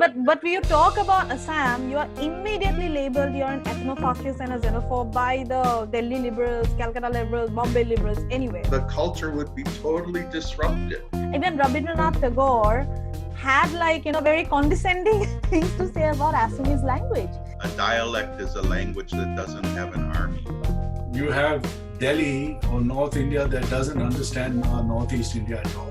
but when you talk about Assam, you are immediately labeled you're an ethno-fascist and a xenophobe by the Delhi liberals, Calcutta liberals, Bombay liberals, anyway. The culture would be totally disrupted. Even Rabindranath Tagore had very condescending things to say about Assamese language. A dialect is a language that doesn't have an army. You have Delhi or North India that doesn't understand Northeast India at all.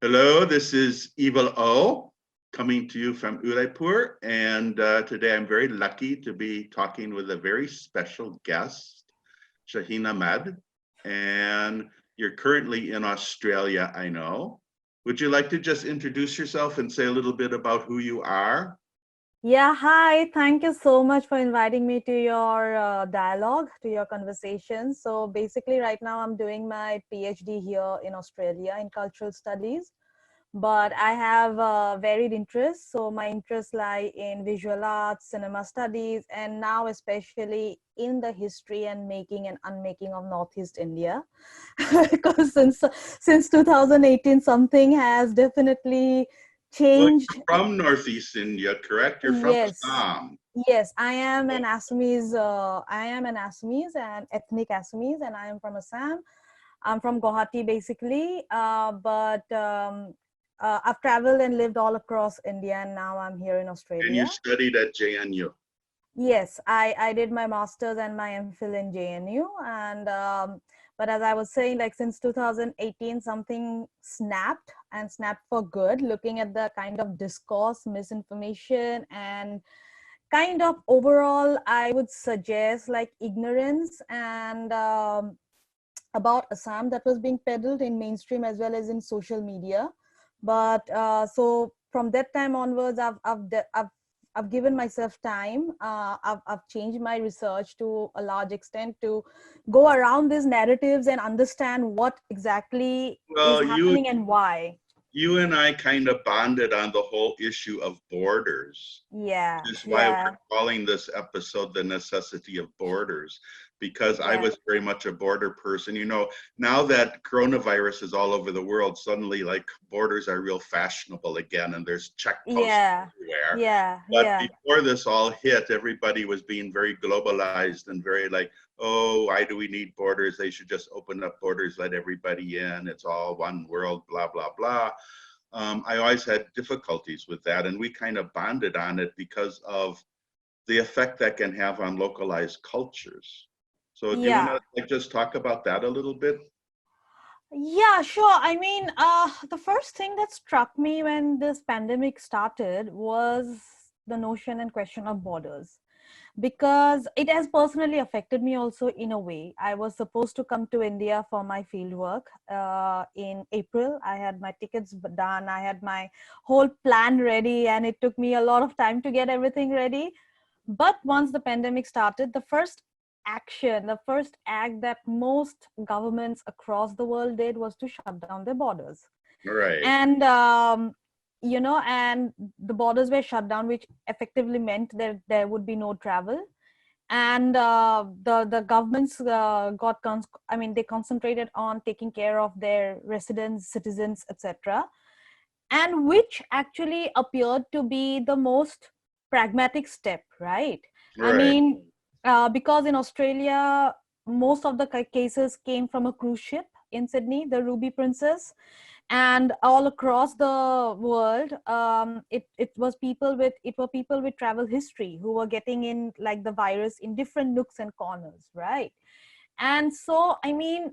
Hello, this is Evil O coming to you from Udaipur, and today I'm very lucky to be talking with a very special guest, Shaheen Ahmed, and you're currently in Australia, I know. Would you like to just introduce yourself and say a little bit about who you are? Yeah, hi. Thank you so much for inviting me to your dialogue, to your conversation. So basically right now I'm doing my PhD here in Australia in cultural studies, but I have varied interests. So my interests lie in visual arts, cinema studies, and now especially in the history and making and unmaking of Northeast India. Because since 2018, something has definitely changed. Well, you're from Northeast India, correct? You're from Assam. Yes, I am an Assamese. I am an Assamese and ethnic Assamese, and I am from Assam. I'm from Guwahati, basically. I've traveled and lived all across India, and now I'm here in Australia. And you studied at JNU. Yes, I did my master's and my MPhil in JNU, and but as I was saying, like since 2018, something snapped and snapped for good. Looking at the kind of discourse, misinformation, and kind of overall, I would suggest like ignorance and about Assam that was being peddled in mainstream as well as in social media. But so from that time onwards, I've given myself time. I've changed my research to a large extent to go around these narratives and understand what exactly is happening and why. You and I kind of bonded on the whole issue of borders. Yeah. Which is why we're calling this episode The Necessity of Borders, because I was very much a border person. You know, now that coronavirus is all over the world, suddenly like borders are real fashionable again and there's checkposts everywhere. But before this all hit, everybody was being very globalized and very like, oh, why do we need borders? They should just open up borders, let everybody in. It's all one world, blah, blah, blah. I always had difficulties with that, and we kind of bonded on it because of the effect that can have on localized cultures. So do you want to just talk about that a little bit? Yeah, sure. I mean, the first thing that struck me when this pandemic started was the notion and question of borders, because it has personally affected me also in a way. I was supposed to come to India for my fieldwork in April. I had my tickets done. I had my whole plan ready, and it took me a lot of time to get everything ready. But once the pandemic started, the first act that most governments across the world did was to shut down their borders. Right. And and the borders were shut down, which effectively meant that there would be no travel. And the governments they concentrated on taking care of their residents, citizens, etc. And which actually appeared to be the most pragmatic step, right? I mean, because in Australia, most of the cases came from a cruise ship in Sydney, the Ruby Princess. And all across the world, it were people with travel history who were getting in like the virus in different nooks and corners, right? And so, I mean,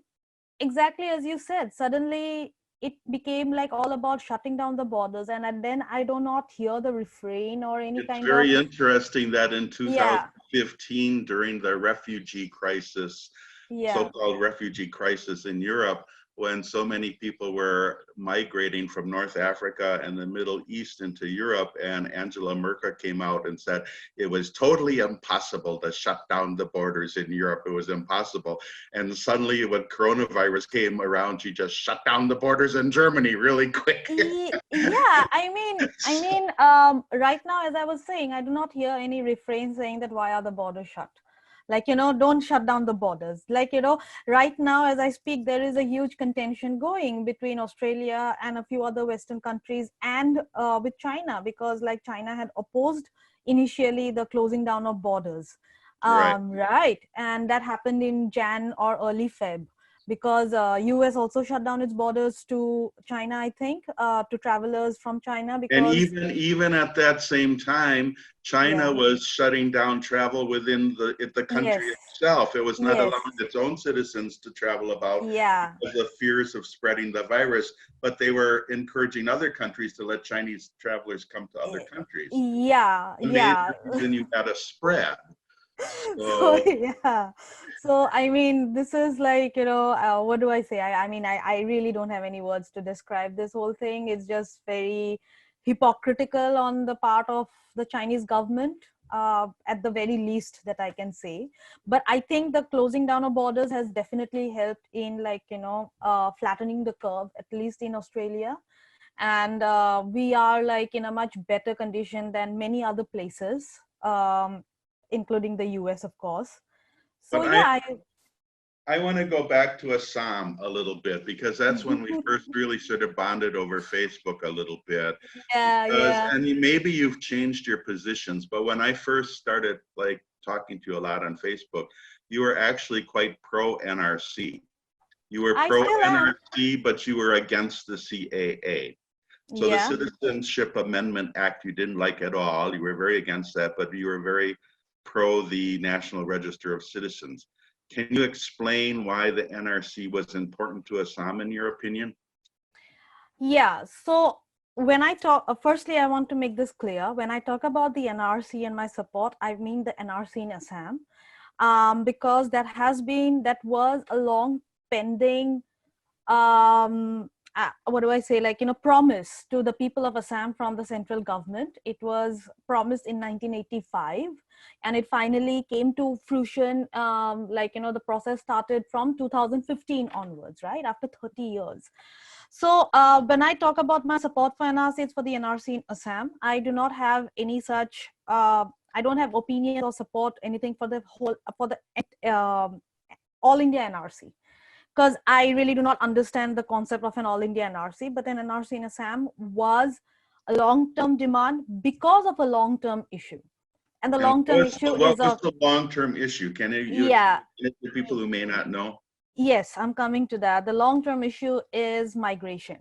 exactly as you said, suddenly it became like all about shutting down the borders, and then I do not hear the refrain or any kind of. It's very interesting that in 2015, during the refugee crisis, so-called refugee crisis in Europe, when so many people were migrating from North Africa and the Middle East into Europe, and Angela Merkel came out and said it was totally impossible to shut down the borders in Europe. It was impossible. And suddenly when coronavirus came around, she just shut down the borders in Germany really quick. Yeah, I mean, right now, as I was saying, I do not hear any refrain saying that why are the borders shut. Like, don't shut down the borders. Like, right now, as I speak, there is a huge contention going between Australia and a few other Western countries and with China, because like China had opposed initially the closing down of borders. Right. Right. And that happened in Jan or early Feb, because US also shut down its borders to China, I think, to travelers from China, And because even at that same time, China yeah, was shutting down travel within the country yes, itself. It was not yes, allowing its own citizens to travel about yeah, because of fears of spreading the virus, but they were encouraging other countries to let Chinese travelers come to other countries. yeah, The main yeah. reason you had a spread. So So, yeah, so I mean, this is like, what do I say? I mean, I really don't have any words to describe this whole thing. It's just very hypocritical on the part of the Chinese government, at the very least, that I can say. But I think the closing down of borders has definitely helped in, like, flattening the curve, at least in Australia. And we are like in a much better condition than many other places, including the US, of course. So but yeah, I want to go back to Assam a little bit because that's when we first really sort of bonded over Facebook a little bit. yeah, Because, yeah, and maybe you've changed your positions, but when I first started like talking to you a lot on Facebook, you were actually quite pro NRC. You were I pro still am. NRC, but you were against the CAA. So the Yeah. Citizenship Amendment Act you didn't like at all. You were very against that, but you were very pro the National Register of Citizens. Can you explain why the NRC was important to Assam in your opinion? Yeah. So when I talk, firstly, I want to make this clear. When I talk about the NRC and my support, I mean the NRC in Assam, because that was a long pending, what do I say, like, promise to the people of Assam from the central government. It was promised in 1985, and it finally came to fruition. Like, the process started from 2015 onwards, right, after 30 years. So when I talk about my support for NRC, it's for the NRC in Assam. I do not have any such, I don't have opinion or support anything for the whole, for the all India NRC, because I really do not understand the concept of an all India NRC. But an NRC in Assam was a long-term demand because of a long-term issue. And the And long-term issue what is was the long-term issue? Can you yeah, explain it to people who may not know? yes, I'm coming to that. The long-term issue is migration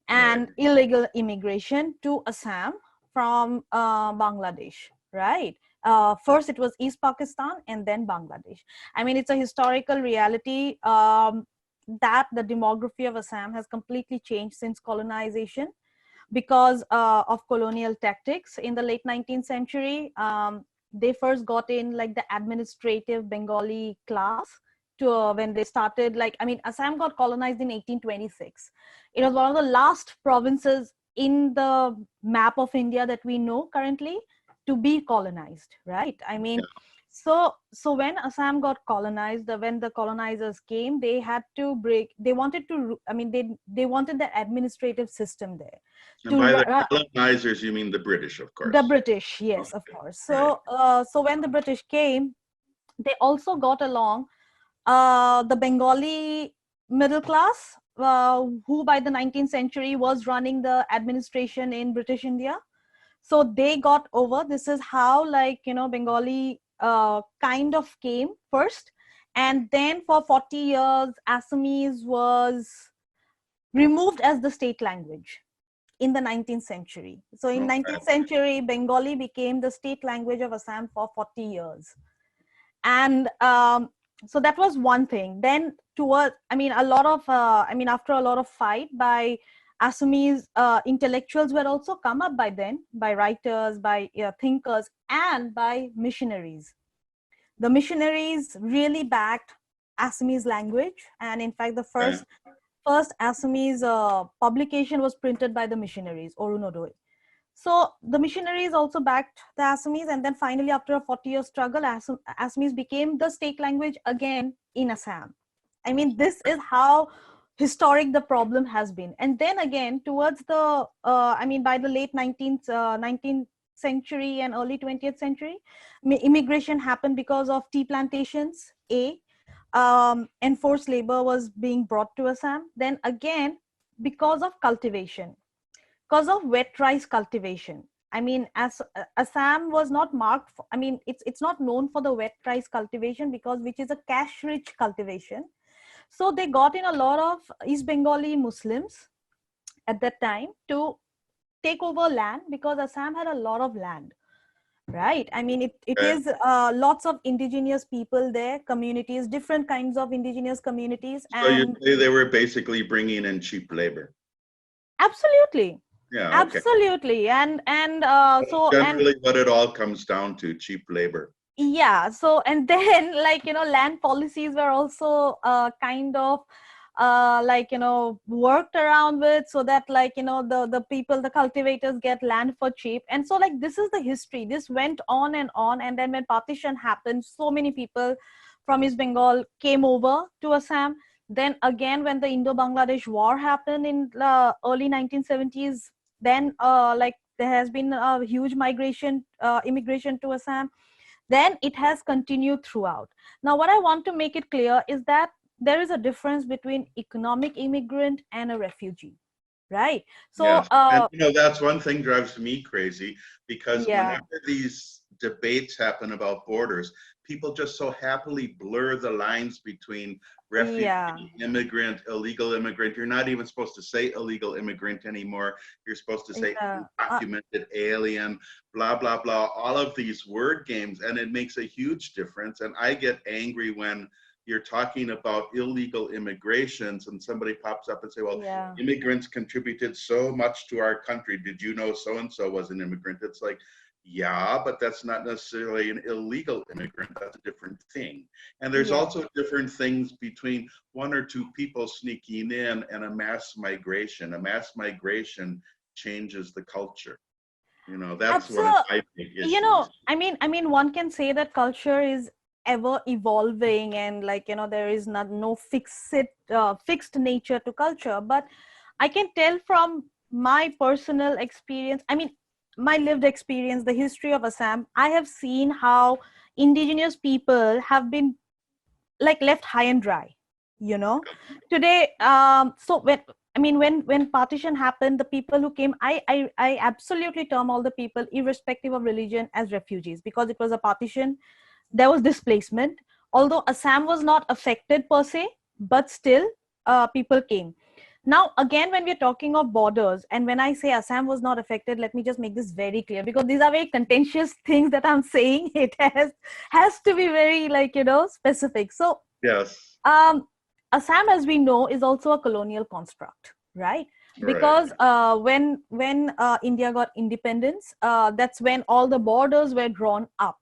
Right. and illegal immigration to Assam from Bangladesh, right? First, it was East Pakistan and then Bangladesh. I mean, it's a historical reality, that the demography of Assam has completely changed since colonization because of colonial tactics in the late 19th century. They first got in like the administrative Bengali class to when they started, like, I mean, Assam got colonized in 1826. It was one of the last provinces in the map of India that we know currently to be colonized, right? I mean, so when Assam got colonized, when the colonizers came, they had to break, they wanted to, I mean, they wanted the administrative system there And to by the colonizers, you mean the British, of the course. British, yes, of Okay. course. Right. So when the British came, they also got along the Bengali middle class, who by the 19th century was running the administration in British India. So they got over. This is how, like, Bengali kind of came first. And then for 40 years, Assamese was removed as the state language in the 19th century. So in Okay. 19th century, Bengali became the state language of Assam for 40 years. And so that was one thing. Then toward, I mean, a lot of, I mean, after a lot of fight by Assamese intellectuals were also come up by then, by writers, by thinkers, and by missionaries. The missionaries really backed Assamese language. And in fact, the Okay. first Assamese publication was printed by the missionaries, Orunodoi. So the missionaries also backed the Assamese, and then finally, after a 40-year struggle, Assamese became the state language again in Assam. I mean, this is how historic the problem has been. And then again, towards the, I mean, by the late 19th century and early 20th century. Immigration happened because of tea plantations, enforced labor was being brought to Assam. Then again, because of cultivation, because of wet rice cultivation. I mean, as Assam was not marked for, I mean, it's not known for the wet rice cultivation, because which is a cash rich cultivation. So they got in a lot of East Bengali Muslims at that time to take over land, because Assam had a lot of land, right? I mean, it Okay. is lots of indigenous people there, communities, different kinds of indigenous communities. So you And say they were basically bringing in cheap labor. absolutely, Yeah, okay. absolutely. And That's so, and generally what it all comes down to, cheap labor. yeah, so, and then, like, land policies were also kind of worked around with, so that, like, the people, the cultivators get land for cheap. And so, like, this is the history. This went on and on. And then when partition happened, so many people from East Bengal came over to Assam. Then again, when the Indo-Bangladesh war happened in the early 1970s, then like, there has been a huge immigration to Assam. Then it has continued throughout. Now, what I want to make it clear is that there is a difference between economic immigrant and a refugee, right? So Yes. And that's one thing drives me crazy, because yeah, whenever these debates happen about borders, people just so happily blur the lines between yeah, refugee, immigrant, illegal immigrant. You're not even supposed to say illegal immigrant anymore. You're supposed to say yeah, undocumented alien, blah, blah, blah, all of these word games. And it makes a huge difference. And I get angry when you're talking about illegal immigrations and somebody pops up and say, well, yeah. immigrants contributed so much to our country. Did you know so-and-so was an immigrant? It's like, yeah, but that's not necessarily an illegal immigrant. That's a different thing. And there's Yes, also different things between one or two people sneaking in and a mass migration. A mass migration changes the culture. That's one of absolutely. my big issues. I mean, one can say that culture is ever evolving, and, like, there is no fixed nature to culture. But I can tell from my personal experience, I mean, my lived experience, the history of Assam, I have seen how indigenous people have been, like, left high and dry, you know today. So when partition happened, the people who came, I absolutely term all the people, irrespective of religion, as refugees, because it was a partition. There was displacement, although Assam was not affected per se, but still people came. Now, again, when we're talking of borders, and when I say Assam was not affected, let me just make this very clear, because these are very contentious things that I'm saying. It has to be very, like, specific. So Yes, um, Assam, as we know, is also a colonial construct, right? right. Because when India got independence, that's when all the borders were drawn up,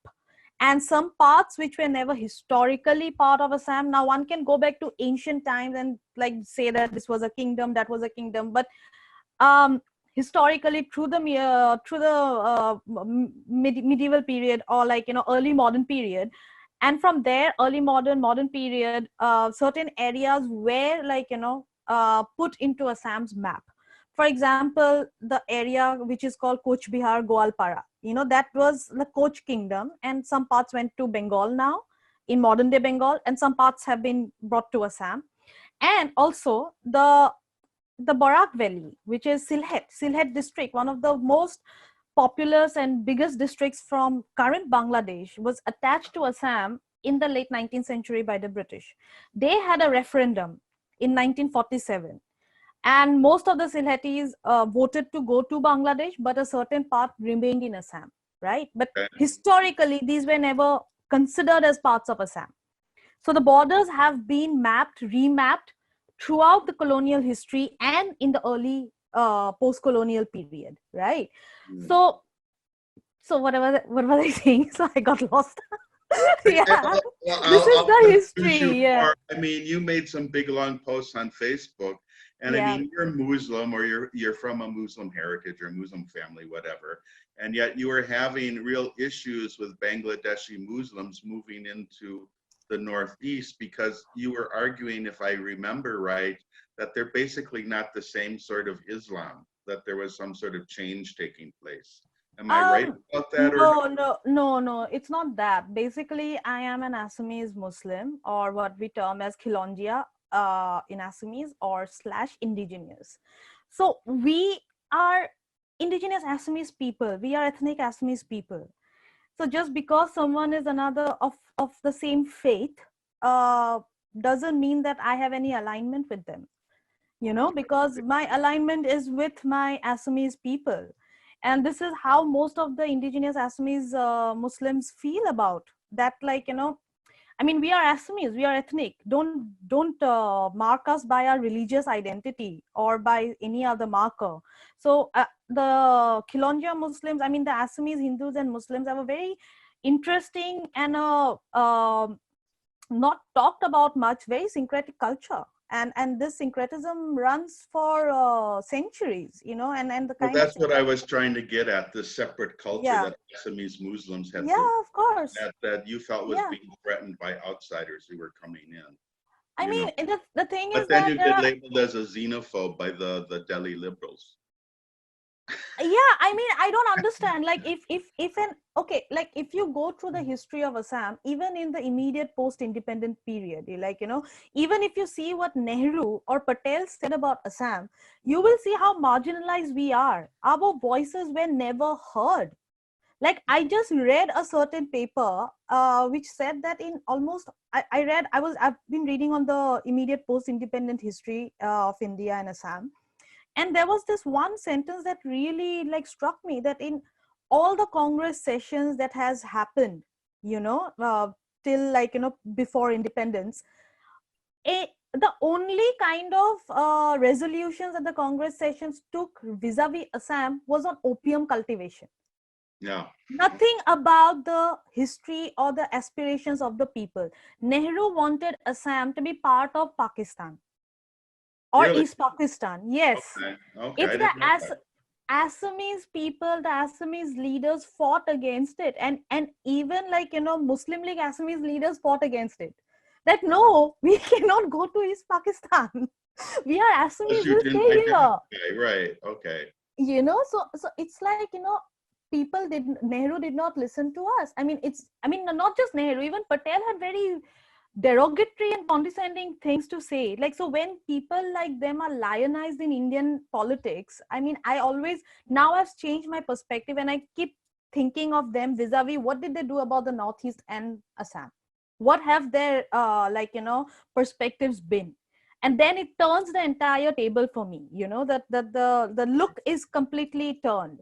and some parts which were never historically part of Assam. Now, one can go back to ancient times and, like, say that this was a kingdom, that was a kingdom, but um, historically, through the medieval period, or, like, early modern period, and from there, early modern period, certain areas were, like, put into Assam's map. For example, the area which is called Koch Bihar, Goalpara, that was the Koch kingdom, and some parts went to Bengal now, in modern day Bengal, and some parts have been brought to Assam. And also the Barak Valley, which is Sylhet district, one of the most populous and biggest districts from current Bangladesh, was attached to Assam in the late 19th century by the British. They had a referendum in 1947, and most of the Sylhetis voted to go to Bangladesh, but a certain part remained in Assam, right? But Okay. historically, these were never considered as parts of Assam. So the borders have been remapped throughout the colonial history and in the early post-colonial period, right? Hmm. So, what was I saying? So I got lost. Yeah, this is I'll the confuse you history. Yeah, more. I mean, you made some big long posts on Facebook, and I yeah, mean, you're Muslim, or you're from a Muslim heritage or a Muslim family, whatever, and yet you were having real issues with Bangladeshi Muslims moving into the Northeast, because you were arguing, if I remember right, that they're basically not the same sort of Islam, that there was some sort of change taking place. Am I right about that or not? No. It's not that. Basically, I am an Assamese Muslim, or what we term as Khilonjia in Assamese, or slash indigenous. So we are indigenous Assamese people. We are ethnic Assamese people. So just because someone is another of the same faith, uh, doesn't mean that I have any alignment with them, because my alignment is with my Assamese people. And this is how most of the indigenous Assamese Muslims feel about that. Like, I mean, we are Assamese, we are ethnic. Don't mark us by our religious identity or by any other marker. So the Khilonjia Muslims, I mean, the Assamese Hindus and Muslims have a very interesting and not talked about much, very syncretic culture. And this syncretism runs for centuries, and the Well, kind of that's what I was trying to get at, this separate culture yeah, that Assamese Muslims had yeah, of course, that you felt was yeah. being threatened by outsiders who were coming in, I you know. mean, the thing But is then that you there get are, labeled as a xenophobe by the Delhi liberals. yeah, I mean, I don't understand. Like, if an okay, like, if you go through the history of Assam, even in the immediate post-independent period, even if you see what Nehru or Patel said about Assam, you will see how marginalized we are. Our voices were never heard. Like, I just read a certain paper which said that in almost I've been reading on the immediate post-independent history of India and Assam. And there was this one sentence that really like struck me, that in all the Congress sessions that has happened, till like, before independence, the only kind of resolutions that the Congress sessions took vis-a-vis Assam was on opium cultivation. Yeah. Nothing about the history or the aspirations of the people. Nehru wanted Assam to be part of Pakistan or Really? East Pakistan. Yes. Okay. Okay. It's I the didn't know that. Assamese people, the Assamese leaders fought against it. And even like, Muslim League Assamese leaders fought against it. That no, we cannot go to East Pakistan. We are Because Assamese, you we'll didn't stay here. identify, right? Okay. So it's like, Nehru did not listen to us. Not just Nehru, even Patel had very derogatory and condescending things to say. Like, so when people like them are lionized in Indian politics, now I've changed my perspective, and I keep thinking of them vis-a-vis what did they do about the Northeast and Assam? What have their perspectives been? And then it turns the entire table for me, that the look is completely turned.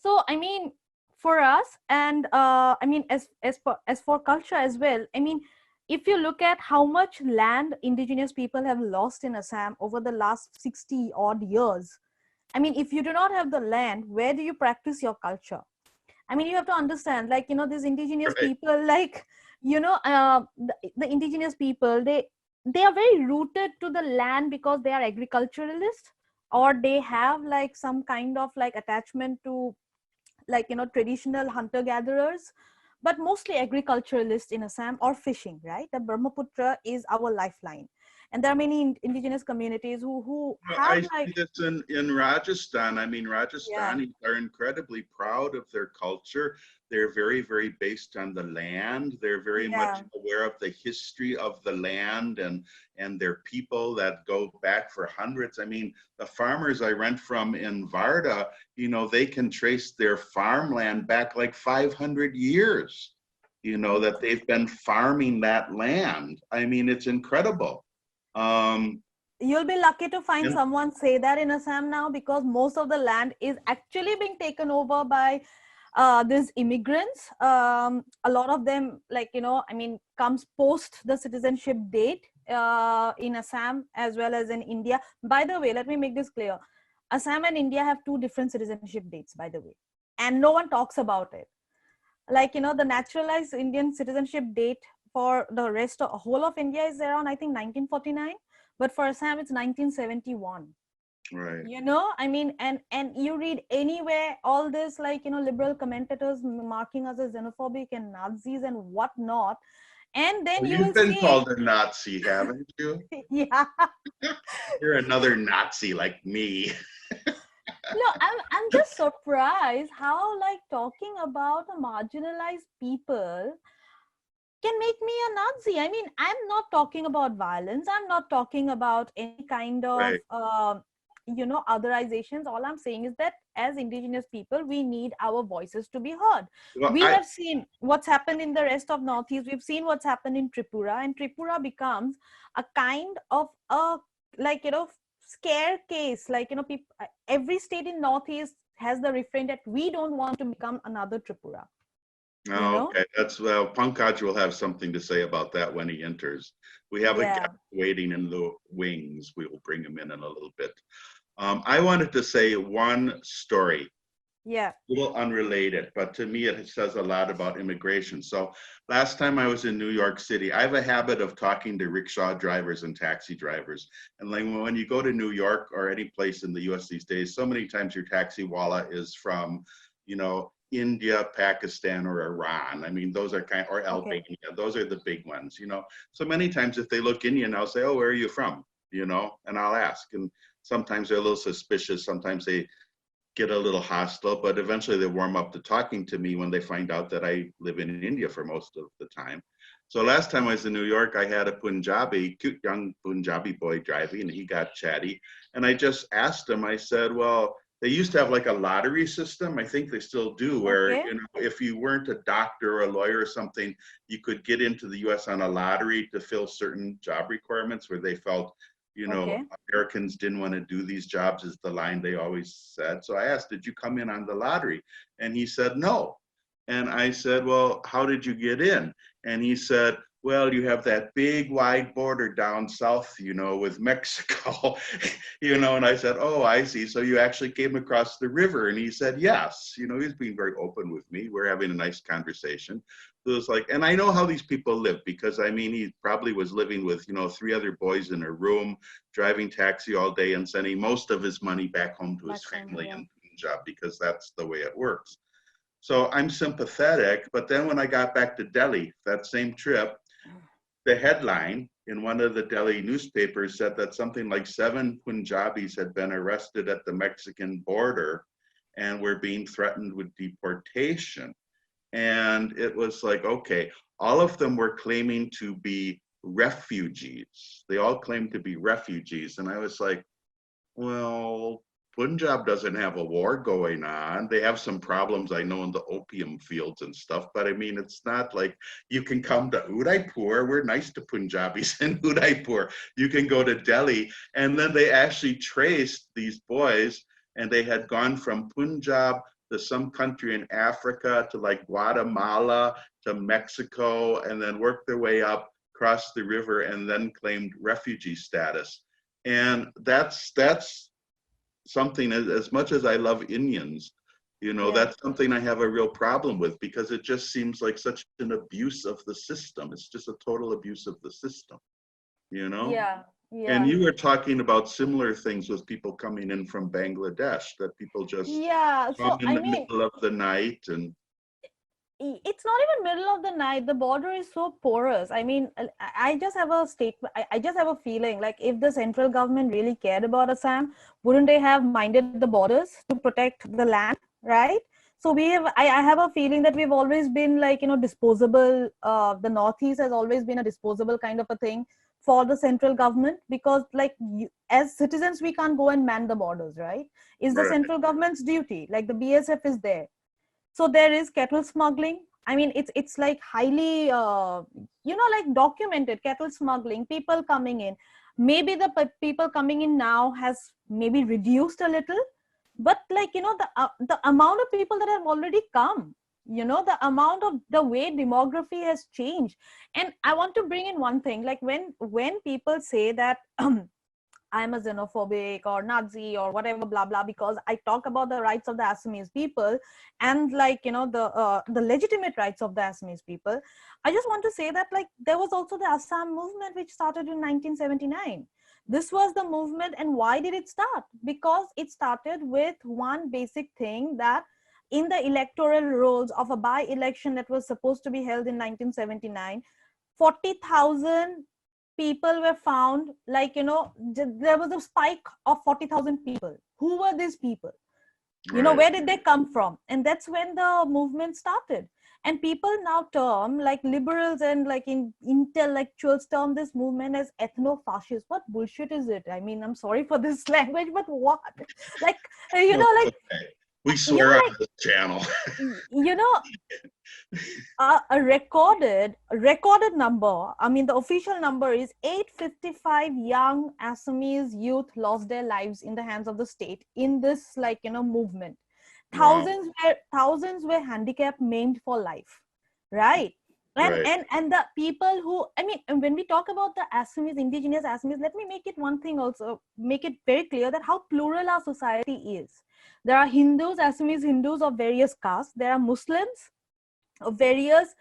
So I mean, for us, and as for culture as well, I mean, if you look at how much land indigenous people have lost in Assam over the last 60 odd years, I mean, if you do not have the land, where do you practice your culture? I mean, you have to understand, like, these indigenous Right. people, like, the indigenous people, they are very rooted to the land because they are agriculturalists, or they have like some kind of like attachment to, like, traditional hunter gatherers, but mostly agriculturalists in Assam, or fishing, right? The Brahmaputra is our lifeline, and there are many indigenous communities who Well, have I see like, this in Rajasthan. I mean, yeah, Rajasthanis are incredibly proud of their culture. They're very, very based on the land. They're very much yeah, aware of the history of the land and their people that go back for hundreds. I mean, the farmers I rent from in Varda, they can trace their farmland back like 500 years, that they've been farming that land. I mean, it's incredible. Um, you'll be lucky to find and someone say that in Assam now, because most of the land is actually being taken over by these immigrants. A lot of them, like, comes post the citizenship date in Assam as well as in India. By the way, let me make this clear. Assam and India have two different citizenship dates, by the way, and no one talks about it. Like, the naturalized Indian citizenship date for the rest of whole of India is around, I think, 1949, but for Assam it's 1971. right. I mean, and you read anywhere all this, like, liberal commentators marking us as xenophobic and Nazis and whatnot, and then Well, you you've will been see, called a Nazi, haven't you? yeah. You're another Nazi like me. No, I'm just surprised how like talking about a marginalized people can make me a Nazi. I mean, I'm not talking about violence. I'm not talking about any kind of, Right. otherizations. All I'm saying is that as indigenous people, we need our voices to be heard. Well, We have seen what's happened in the rest of Northeast. We've seen what's happened in Tripura, and Tripura becomes a kind of a, like, scare case. Like, people, every state in Northeast has the refrain that we don't want to become another Tripura, you oh, know? okay. That's well, Pankaj will have something to say about that when he enters. We have a Yeah. guest waiting in the wings. We will bring him in a little bit. I wanted to say one story, Yeah. a little unrelated, but to me it says a lot about immigration. So last time I was in New York City, I have a habit of talking to rickshaw drivers and taxi drivers. And like when you go to New York or any place in the US these days, so many times your taxi walla is from, India, Pakistan, or Iran. I mean, those are or Okay. Albania. Those are the big ones, So many times if they look Indian, I'll say, oh, where are you from? And I'll ask. And sometimes they're a little suspicious. Sometimes they get a little hostile, but eventually they warm up to talking to me when they find out that I live in India for most of the time. So last time I was in New York, I had a Punjabi, cute young Punjabi boy driving, and he got chatty. And I just asked him, I said, well, they used to have like a lottery system. I think they still do, where, Okay. if you weren't a doctor or a lawyer or something, you could get into the US on a lottery to fill certain job requirements where they felt Okay. Americans didn't want to do these jobs, is the line they always said. So I asked, did you come in on the lottery? And he said, no. And I said, well, how did you get in? And he said, well, you have that big wide border down south, with Mexico, and I said, oh, I see. So you actually came across the river? And he said, yes. He's being very open with me. We're having a nice conversation. So it was like, and I know how these people live, because I mean, he probably was living with, 3 other boys in a room, driving taxi all day and sending most of his money back home to his Back home. family Yeah. in Punjab, because that's the way it works. So I'm sympathetic. But then when I got back to Delhi, that same trip, the headline in one of the Delhi newspapers said that something like 7 Punjabis had been arrested at the Mexican border and were being threatened with deportation. And it was like, okay, all of them were claiming to be refugees. They all claimed to be refugees. And I was like, well, Punjab doesn't have a war going on. They have some problems, I know, in the opium fields and stuff, but I mean, it's not like you can come to Udaipur. We're nice to Punjabis in Udaipur. You can go to Delhi. And then they actually traced these boys, and they had gone from Punjab to some country in Africa to like Guatemala to Mexico, and then worked their way up, crossed the river, and then claimed refugee status. And that's something, as much as I love Indians, Yeah. that's something I have a real problem with, because it just seems like such an abuse of the system. It's just a total abuse of the system, you know? Yeah. And Yeah. you were talking about similar things with people coming in from Bangladesh, that people just Yeah. come So, in I the mean, middle of the night and it's not even middle of the night. The border is so porous. I mean, I just have a statement. I just have a feeling like if the central government really cared about Assam, wouldn't they have minded the borders to protect the land, right? So I have a feeling that we've always been like, disposable. The Northeast has always been a disposable kind of a thing for the central government, because like as citizens, we can't go and man the borders, right? It's the right, central government's duty. Like the BSF is there. So there is cattle smuggling. I mean, it's like highly like documented cattle smuggling, people coming in. Maybe the people coming in now has maybe reduced a little, but like the amount of people that have already come, the amount of the way demography has changed. And I want to bring in one thing, like when people say that I'm a xenophobic or Nazi or whatever, blah blah, because I talk about the rights of the Assamese people, and like the legitimate rights of the Assamese people. I just want to say that like there was also the Assam movement which started in 1979. This was the movement, and why did it start? Because it started with one basic thing, that in the electoral rolls of a by-election that was supposed to be held in 1979, 40,000 people were found, like there was a spike of 40,000 people. Who were these people? You know, Right. where did they come from? And that's when the movement started. And people now term, like liberals and like intellectuals term this movement as ethno-fascist. What bullshit is it? I mean, I'm sorry for this language, but what? Like, you No, know, it's like, okay. We you swear know, on like, this channel. you know, a recorded number, I mean the official number is 855 young Assamese youth lost their lives in the hands of the state in this, like, you know, movement. Wow. Thousands were handicapped, maimed for life, right? and Right. and and the people who, I mean, and when we talk about the Assamese, indigenous Assamese, let me make it one thing also, make it very clear that how plural our society is. There are Hindus, Assamese Hindus of various castes. There are Muslims of various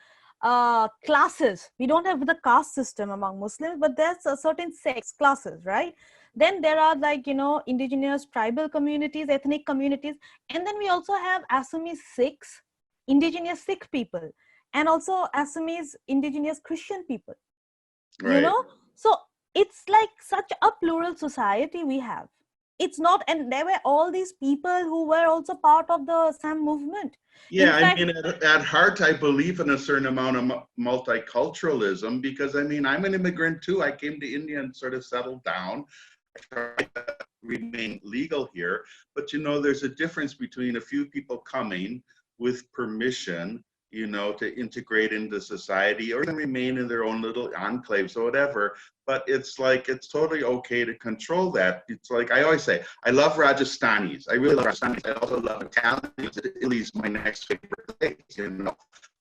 classes. We don't have the caste system among Muslims, but there's a certain sex classes, right? Then there are, like, you know, indigenous tribal communities, ethnic communities, and then we also have Assamese Sikhs, indigenous Sikh people, and also Assamese indigenous Christian people. You Right. know, so it's like such a plural society we have. It's not, and there were all these people who were also part of the Assam movement. In Yeah, I fact, mean, at heart, I believe in a certain amount of multiculturalism because, I mean, I'm an immigrant too. I came to India and sort of settled down, tried to remain legal here. But, you know, there's a difference between a few people coming with permission, you know, to integrate into society or even remain in their own little enclaves or whatever. But it's like, it's totally okay to control that. It's like, I always say, I love Rajasthanis. I really love Rajasthanis. I also love Italians. Italy's my next favorite place, you know.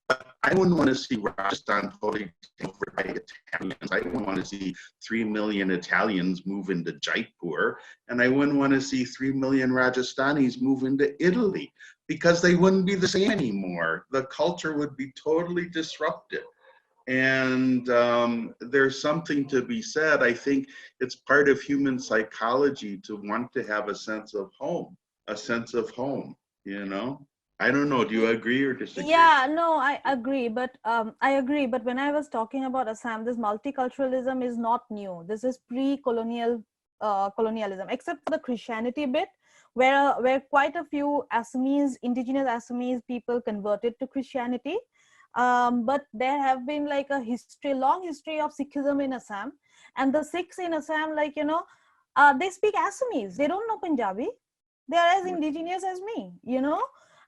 But I wouldn't want to see Rajasthan totally taken over by Italians. I wouldn't want to see 3 million Italians move into Jaipur. And I wouldn't want to see 3 million Rajasthanis move into Italy because they wouldn't be the same anymore. The culture would be totally disrupted. And there's something to be said. I think it's part of human psychology to want to have a sense of home, you know? I don't know. Do you agree or disagree? yeah, no, I agree, but when I was talking about Assam, this multiculturalism is not new. This is pre-colonial colonialism, except for the Christianity bit, where quite a few Assamese, indigenous Assamese people converted to Christianity. But there have been like a long history of Sikhism in Assam, and the Sikhs in Assam, like, you know, they speak Assamese. They don't know Punjabi. They are as indigenous as me, you know.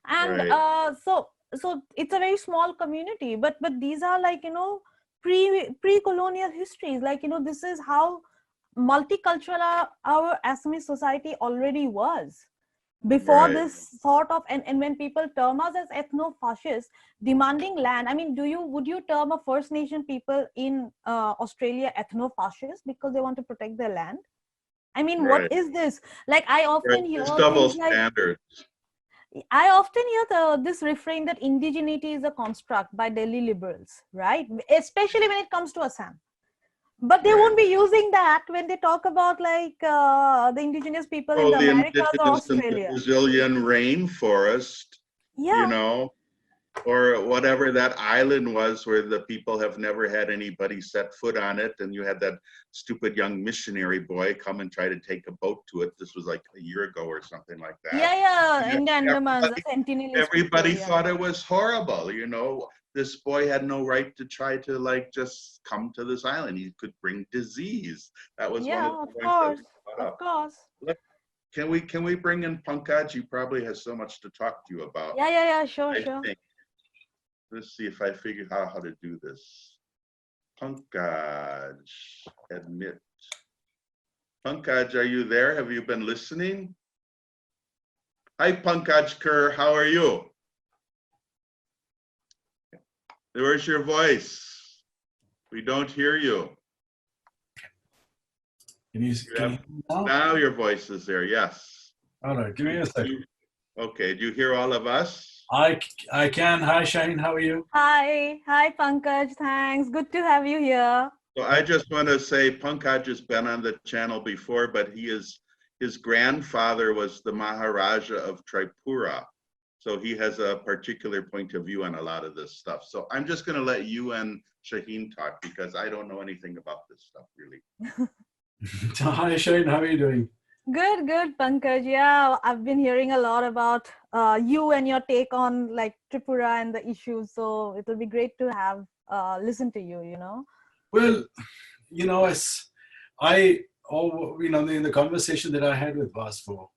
And Right. so it's a very small community, but these are, like, you know, pre-colonial histories. Like, you know, this is how multicultural our Assamese society already was before Right. this sort of, and when people term us as ethno-fascists demanding land, I mean, would you term a First Nation people in Australia ethno-fascists because they want to protect their land? I mean, what Right. is this? Like, I Right. often hear There's double things like, standards. I often hear this refrain that indigeneity is a construct by Delhi liberals, right? Especially when it comes to Assam. But they Right. won't be using that when they talk about, like, the indigenous people in Oh, the the Americas or indigenous in the Australia. Brazilian rainforest, you Yeah, know, or whatever that island was where the people have never had anybody set foot on it. And you had that stupid young missionary boy come and try to take a boat to it. This was like a year ago or something like that. yeah, And in the Andamans, the everybody, Sentinelese people, everybody yeah. thought it was horrible, you know. This boy had no right to try to like just come to this island. He could bring disease. That was one of Yeah, the of points that course, we brought of up. course. Can we bring in Pankaj? He probably has so much to talk to you about. Yeah, sure, I sure. think. Let's see if I figure out how to do this. Pankaj, admit. Pankaj, are you there? Have you been listening? Hi, Pankaj Kehr. How are you? Where's your voice? We don't hear you. Can you hear me now? Now your voice is there. Yes. All right, give me a second. Okay. Do you hear all of us? I can. Hi, Shaheen. How are you? Hi, Pankaj. Thanks. Good to have you here. So I just want to say Pankaj has been on the channel before, but his grandfather was the Maharajah of Tripura. So he has a particular point of view on a lot of this stuff. So I'm just going to let you and Shaheen talk because I don't know anything about this stuff really. Hi, Shaheen. How are you doing? Good, Pankaj. Yeah, I've been hearing a lot about you and your take on like Tripura and the issues. So it'll be great to have listen to you. Well, as I, in the conversation that I had with Vasco,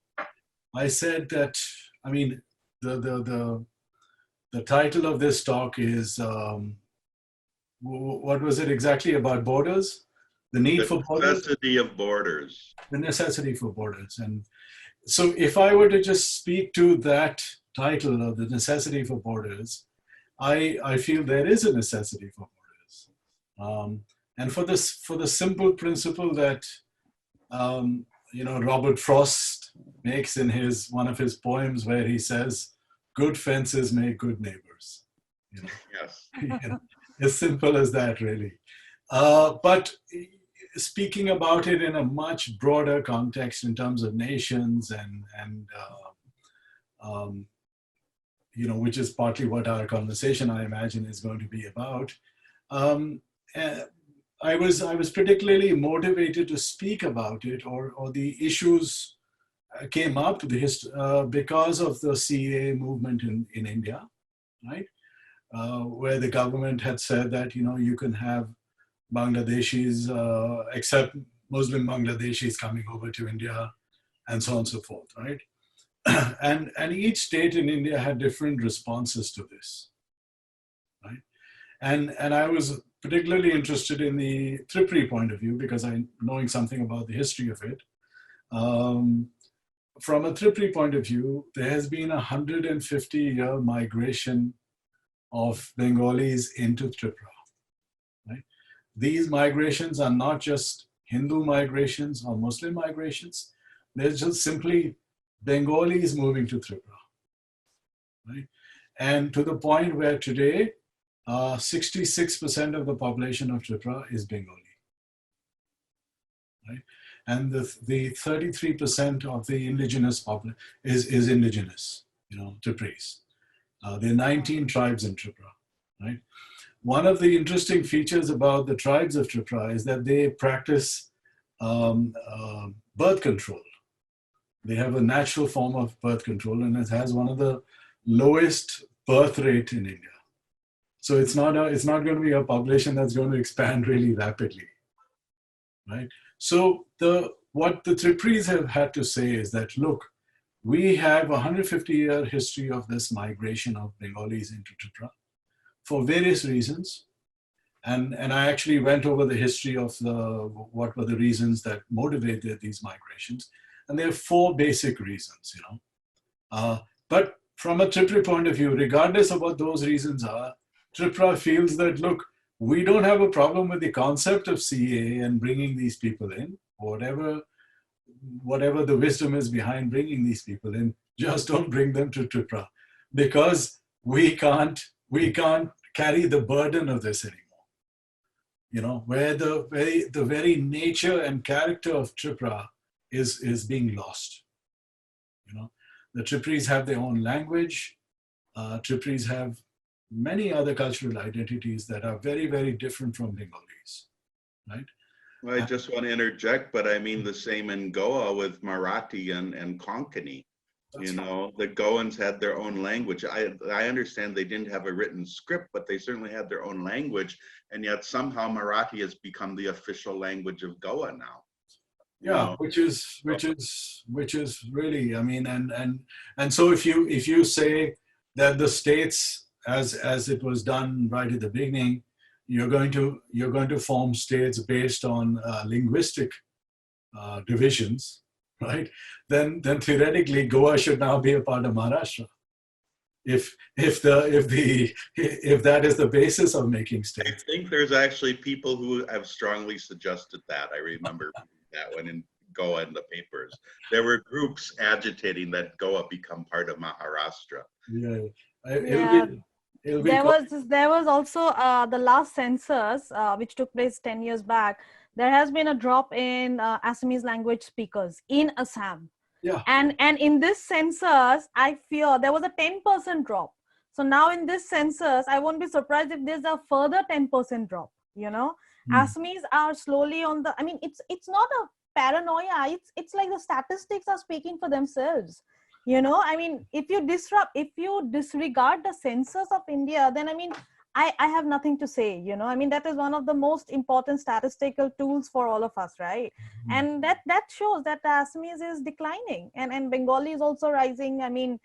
I said that, I mean, the title of this talk is, what was it exactly about borders? The need The for borders? necessity of borders. The necessity for borders. And so if I were to just speak to that title of the necessity for borders, I feel there is a necessity for borders. And for the simple principle that Robert Frost makes in one of his poems, where he says, "Good fences make good neighbors." Yes. As simple as that, really. But speaking about it in a much broader context in terms of nations and which is partly what our conversation, I imagine, is going to be about. Um, I was particularly motivated to speak about it, or the issues came up because of the CAA movement in India, right? Where the government had said that you can have Bangladeshis, except Muslim Bangladeshis coming over to India, and so on and so forth, right? and each state in India had different responses to this, right? And I was particularly interested in the Tripuri point of view because knowing something about the history of it. From a Tripuri point of view, there has been 150-year migration of Bengalis into Tripura. Right? These migrations are not just Hindu migrations or Muslim migrations. They're just simply Bengalis moving to Tripura. Right? And to the point where today, 66% of the population of Tripura is Bengali. Right? And the 33% of the indigenous population is indigenous, Tripuris. There are 19 tribes in Tripura, right? One of the interesting features about the tribes of Tripura is that they practice birth control. They have a natural form of birth control, and it has one of the lowest birth rate in India. So it's not going to be a population that's going to expand really rapidly, right? So what the Tripuris have had to say is that, look, we have a 150-year history of this migration of Bengalis into Tripura for various reasons. And I actually went over the history of what were the reasons that motivated these migrations. And there are 4 basic reasons, but from a Tripura point of view, regardless of what those reasons are, Tripura feels that, look, we don't have a problem with the concept of CA and bringing these people in, whatever the wisdom is behind bringing these people in, just don't bring them to Tripura, because we can't carry the burden of this anymore. Where the very nature and character of Tripura is being lost. The Tripuris have their own language. Tripuris have many other cultural identities that are very, very different from Bengalis, right? Well, I just want to interject, but I mean the same in Goa with Marathi and Konkani. The Goans had their own language. I understand they didn't have a written script, but they certainly had their own language, and yet somehow Marathi has become the official language of Goa now. Yeah, which is really, I mean, and so if you say that the states, as it was done right at the beginning, you're going to form states based on linguistic divisions, right? Then theoretically Goa should now be a part of Maharashtra. If that is the basis of making states. I think there's actually people who have strongly suggested that. I remember that one in Goa in the papers. There were groups agitating that Goa become part of Maharashtra. Yeah. There was also the last census, which took place 10 years back. There has been a drop in Assamese language speakers in Assam. Yeah. And in this census, I fear there was a 10% drop. So now in this census, I won't be surprised if there's a further 10% drop. Assamese are slowly on the. I mean, it's not a paranoia. It's like the statistics are speaking for themselves. I mean, if you disregard the census of India, then I mean, I have nothing to say. I mean, that is one of the most important statistical tools for all of us, right? And that shows that the Assamese is declining, and Bengali is also rising. I mean,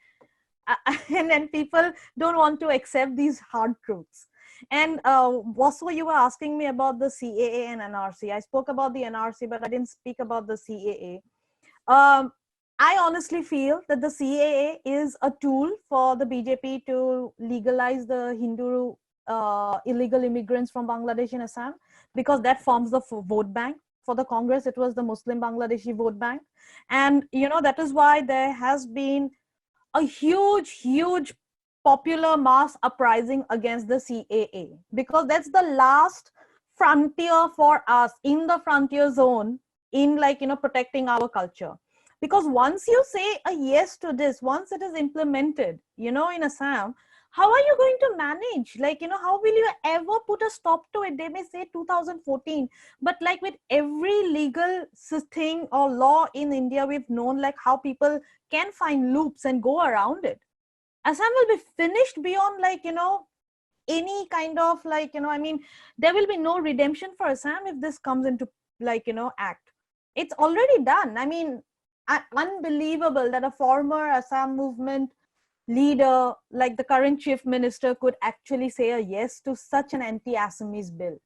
and people don't want to accept these hard truths. And also, you were asking me about the CAA and NRC. I spoke about the NRC, but I didn't speak about the CAA. I honestly feel that the CAA is a tool for the BJP to legalize the Hindu illegal immigrants from Bangladesh and Assam, because that forms the vote bank. For the Congress, it was the Muslim Bangladeshi vote bank. And, that is why there has been a huge popular mass uprising against the CAA, because that's the last frontier for us in the frontier zone in protecting our culture. Because once you say a yes to this, once it is implemented, in Assam, how are you going to manage? How will you ever put a stop to it? They may say 2014, but with every legal thing or law in India, we've known how people can find loops and go around it. Assam will be finished beyond any kind of I mean, there will be no redemption for Assam if this comes into act. It's already done. I mean, unbelievable that a former Assam movement leader like the current chief minister could actually say a yes to such an anti-Assamese bill,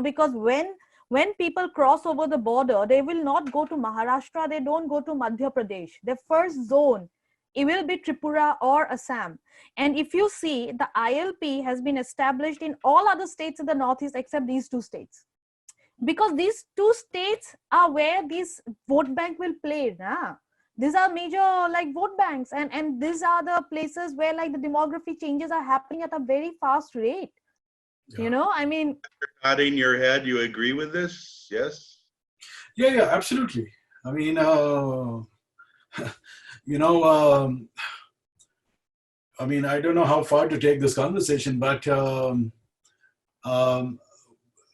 because when people cross over the border, they will not go to Maharashtra, they don't go to Madhya Pradesh. Their first zone, it will be Tripura or Assam. And if you see, the ILP has been established in all other states in the Northeast except these two states, because these two states are where this vote bank will play. These are major vote banks, and these are the places where the demography changes are happening at a very fast rate. Yeah. I mean, nodding your head, you agree with this? Yes. Yeah, absolutely. I mean, I mean, I don't know how far to take this conversation, but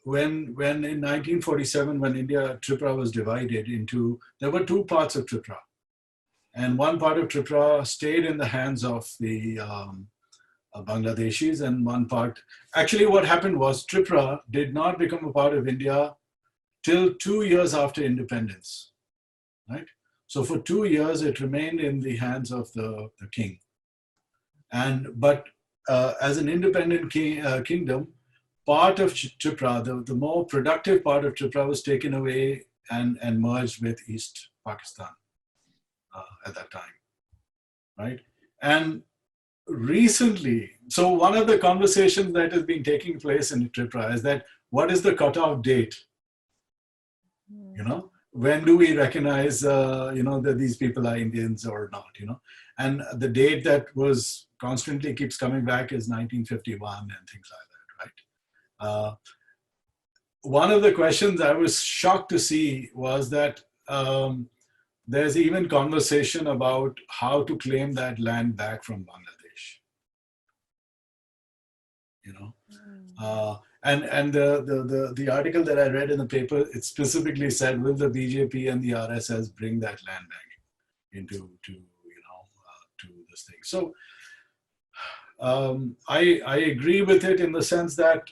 when in 1947, when Tripura was divided into, there were two parts of Tripura. And one part of Tripura stayed in the hands of the Bangladeshis, and one part, actually what happened was Tripura did not become a part of India till 2 years after independence, right? So for 2 years, it remained in the hands of the king. But as an independent kingdom, part of Tripura, the more productive part of Tripura was taken away and merged with East Pakistan at that time, right? And recently, so one of the conversations that has been taking place in Tripura is that what is the cutoff date? When do we recognize, that these people are Indians or not, And the date that was constantly keeps coming back is 1951 and things like that, right? One of the questions I was shocked to see was that there's even conversation about how to claim that land back from Bangladesh. And the article that I read in the paper, it specifically said, will the BJP and the RSS bring that land back into to this thing? So I agree with it in the sense that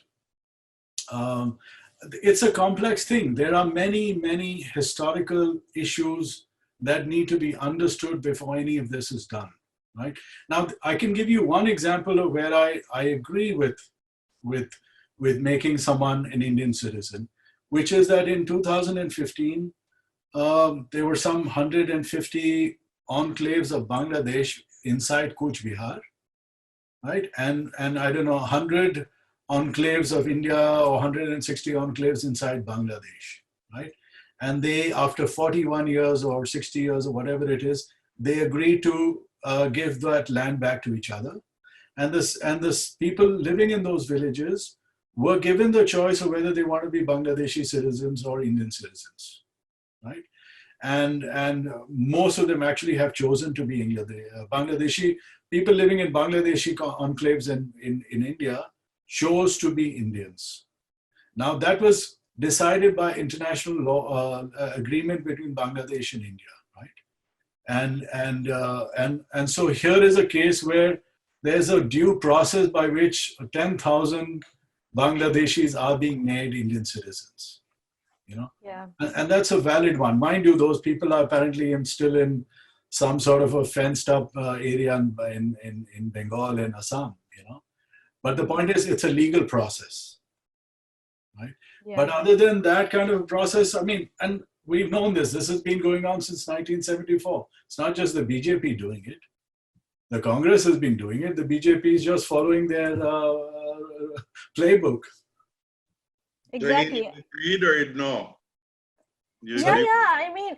it's a complex thing. There are many historical issues that need to be understood before any of this is done, right? Now, I can give you one example of where I agree with making someone an Indian citizen, which is that in 2015, there were some 150 enclaves of Bangladesh inside Kuch Bihar, right? And I don't know, 100 enclaves of India or 160 enclaves inside Bangladesh, right? And they, after 41 years or 60 years or whatever it is, they agreed to give that land back to each other. And this people living in those villages were given the choice of whether they want to be Bangladeshi citizens or Indian citizens, right? And most of them actually have chosen to be Bangladeshi. People living in Bangladeshi enclaves in India chose to be Indians. Now that was decided by international law agreement between Bangladesh and India, right? And so here is a case where there's a due process by which 10,000 Bangladeshis are being made Indian citizens, you know, Yeah. and that's a valid one. Mind you, those people are apparently still in some sort of a fenced up area in Bengal and Assam, you know. But the point is, it's a legal process, right? Yeah. But other than that kind of process, I mean, and we've known this. This has been going on since 1974. It's not just the BJP doing it. The Congress has been doing it. The BJP is just following their playbook. Exactly. Do you read or no? Yeah.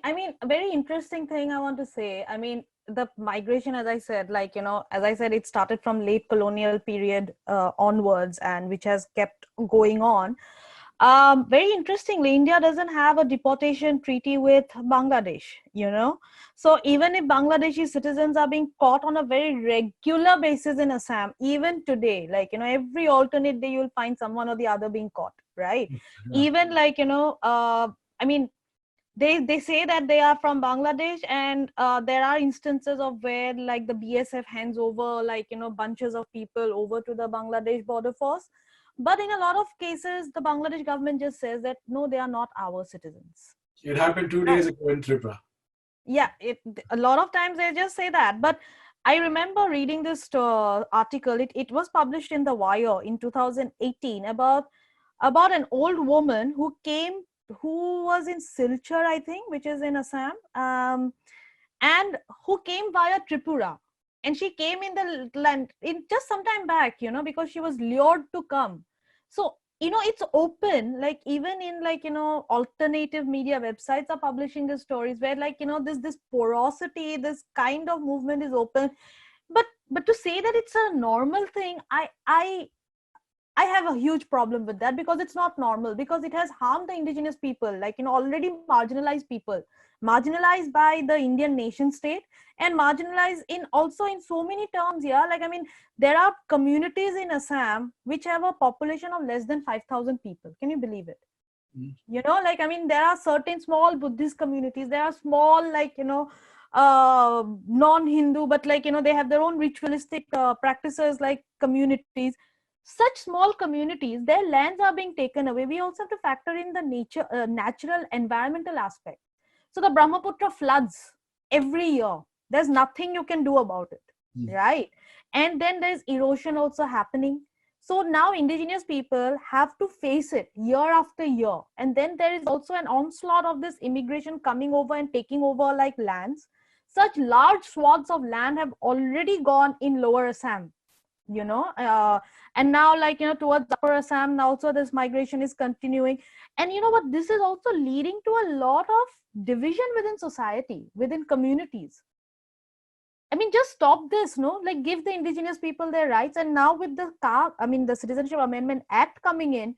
I mean, a very interesting thing I want to say. I mean, the migration, as I said, like, you know, as I said, it started from late colonial period onwards, and which has kept going on. Very interestingly, India doesn't have a deportation treaty with Bangladesh, you know. So even if Bangladeshi citizens are being caught on a very regular basis in Assam, even today, like, you know, every alternate day you'll find someone or the other being caught, right? Yeah. Even like, you know, I mean, they say that they are from Bangladesh, and there are instances of where like the BSF hands over like, you know, bunches of people over to the Bangladesh border force. But in a lot of cases, the Bangladesh government just says that no, they are not our citizens. It happened 2 days ago in Tripura. Yeah, a lot of times they just say that. But I remember reading this article. It was published in The Wire in 2018 about an old woman who was in Silchar, I think, which is in Assam, and who came via Tripura. And she came in the land in just some time back, you know, because she was lured to come. So, you know, it's open, like even in like, you know, alternative media websites are publishing the stories where like, you know, this porosity, this kind of movement is open. But to say that it's a normal thing, I have a huge problem with that, because it's not normal, because it has harmed the indigenous people, like, you know, already marginalized people, marginalized by the Indian nation state, and marginalized in also in so many terms. Yeah, like, I mean, there are communities in Assam which have a population of less than 5,000 people. Can you believe it? You know, like, I mean, there are certain small Buddhist communities, there are small, like, you know, non-Hindu, but like, you know, they have their own ritualistic practices, like communities. Such small communities, their lands are being taken away. We also have to factor in the natural environmental aspect. So the Brahmaputra floods every year. There's nothing you can do about it, right? And then there's erosion also happening. So now indigenous people have to face it year after year. And then there is also an onslaught of this immigration coming over and taking over like lands. Such large swaths of land have already gone in lower Assam, you know, and now, like, you know, towards upper Assam, now also this migration is continuing. And you know what, this is also leading to a lot of division within society, within communities. I mean, just stop this, no? Like, give the indigenous people their rights. And now with the Citizenship Amendment Act coming in,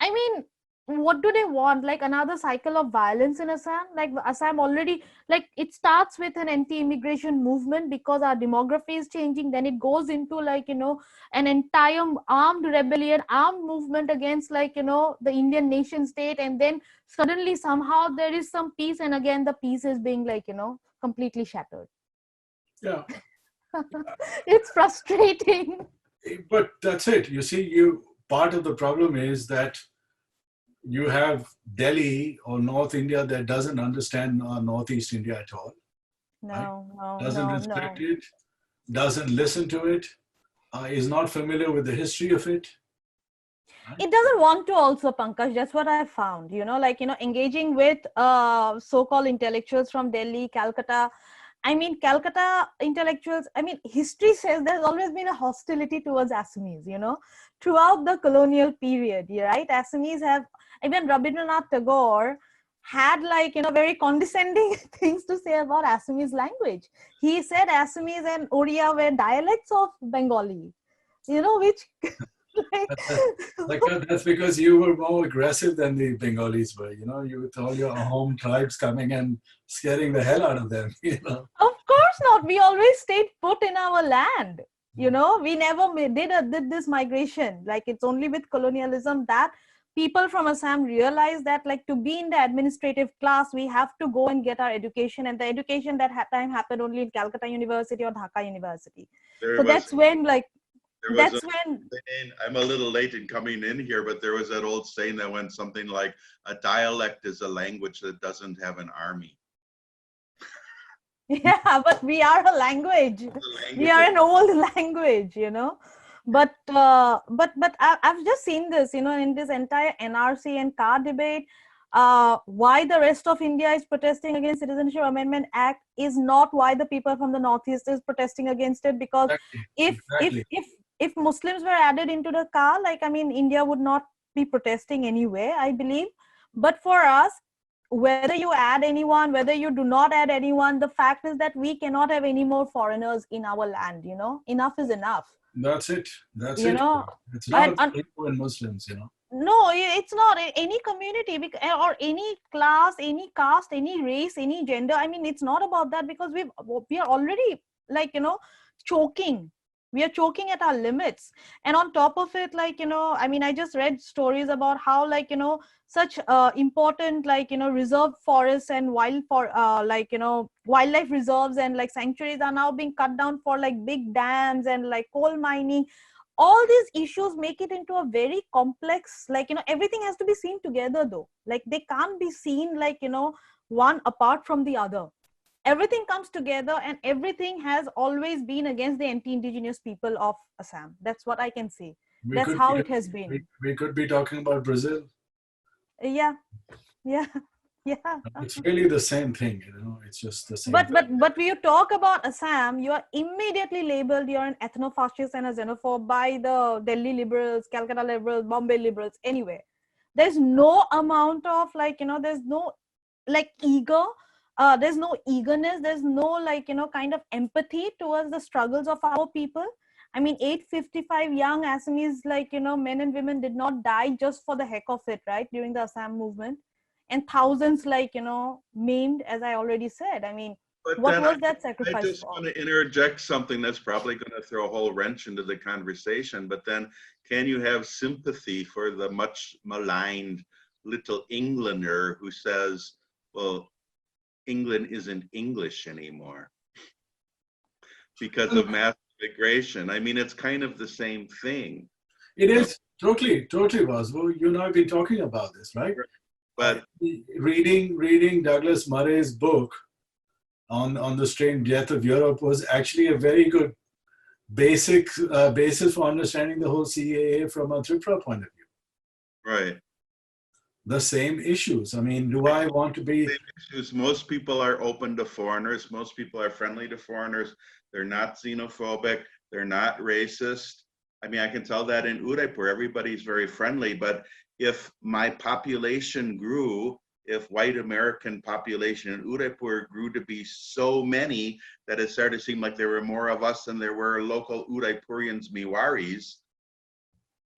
I mean, what do they want? Like another cycle of violence in Assam? Like Assam already, like it starts with an anti-immigration movement because our demography is changing. Then it goes into like, you know, an entire armed rebellion, armed movement against like, you know, the Indian nation state. And then suddenly somehow there is some peace. And again, the peace is being like, you know, completely shattered. Yeah. It's frustrating. But that's it. You see, part of the problem is that you have Delhi or North India that doesn't understand Northeast India at all. Doesn't respect it, doesn't listen to it, is not familiar with the history of it. Right? It doesn't want to also, Pankaj. That's what I found, you know, like, you know, engaging with so-called intellectuals from Delhi, Calcutta. I mean, Calcutta intellectuals, I mean, history says there's always been a hostility towards Assamese, you know, throughout the colonial period, right? Assamese have, even Rabindranath Tagore had like, you know, very condescending things to say about Assamese language. He said Assamese and Oriya were dialects of Bengali, you know, which... That's because you were more aggressive than the Bengalis were, you know, you with all your home tribes coming and scaring the hell out of them, you know. Of course not. We always stayed put in our land, you know. We never did this migration. Like, it's only with colonialism that people from Assam realize that like to be in the administrative class, we have to go and get our education, and the education that time happened only in Calcutta University or Dhaka University. There So was that's when like, there was a that's when, saying, I'm a little late in coming in here, but there was that old saying that went something like, a dialect is a language that doesn't have an army. yeah, but we are a language. We are an old language, you know. But I've just seen this, you know, in this entire NRC and car debate. Why the rest of India is protesting against Citizenship Amendment Act is not why the people from the Northeast is protesting against it. Because if Muslims were added into the car, like, I mean, India would not be protesting anyway, I believe. But for us, whether you add anyone, whether you do not add anyone, the fact is that we cannot have any more foreigners in our land, you know. Enough is enough. That's it. That's you it. know, it's not about Hindu and Muslims, you know. No, it's not any community or any class, any caste, any race, any gender. I mean, it's not about that, because we are already, like, you know, choking. We are choking at our limits. And on top of it, like, you know, I mean, I just read stories about how, like, you know, such important, like, you know, reserve forests and like, you know, wildlife reserves and like sanctuaries are now being cut down for like big dams and like coal mining. All these issues make it into a very complex, like, you know, everything has to be seen together though. Like, they can't be seen, like, you know, one apart from the other. Everything comes together, and everything has always been against the anti-indigenous people of Assam. That's what I can say. That's how it has been. We could be talking about Brazil. Yeah. It's really the same thing, you know. It's just the same. But when you talk about Assam, you are immediately labeled, you're an ethno-fascist and a xenophobe by the Delhi liberals, Calcutta liberals, Bombay liberals. Anyway, there's no amount of, like, you know, there's no like there's no eagerness, there's no, like, you know, kind of empathy towards the struggles of our people. I mean, 855 young Assamese, like, you know, men and women did not die just for the heck of it, right, during the Assam movement. And thousands, like, you know, maimed, as I already said. I mean, but what was that sacrifice I just want to interject something that's probably going to throw a whole wrench into the conversation. But then, can you have sympathy for the much maligned little Englander who says, well, England isn't English anymore because of mass migration? I mean, it's kind of the same thing. It is totally, Buzz. Well, you and I have been talking about this, right? But reading Douglas Murray's book on the strange death of Europe was actually a very good basis for understanding the whole CAA from a Tripura point of view. Right. The same issues. I mean, do I want to be... Issues. Most people are open to foreigners. Most people are friendly to foreigners. They're not xenophobic. They're not racist. I mean, I can tell that in Udaipur, everybody's very friendly. But if my population grew, if white American population in Udaipur grew to be so many that it started to seem like there were more of us than there were local Udaipurians, Miwaris,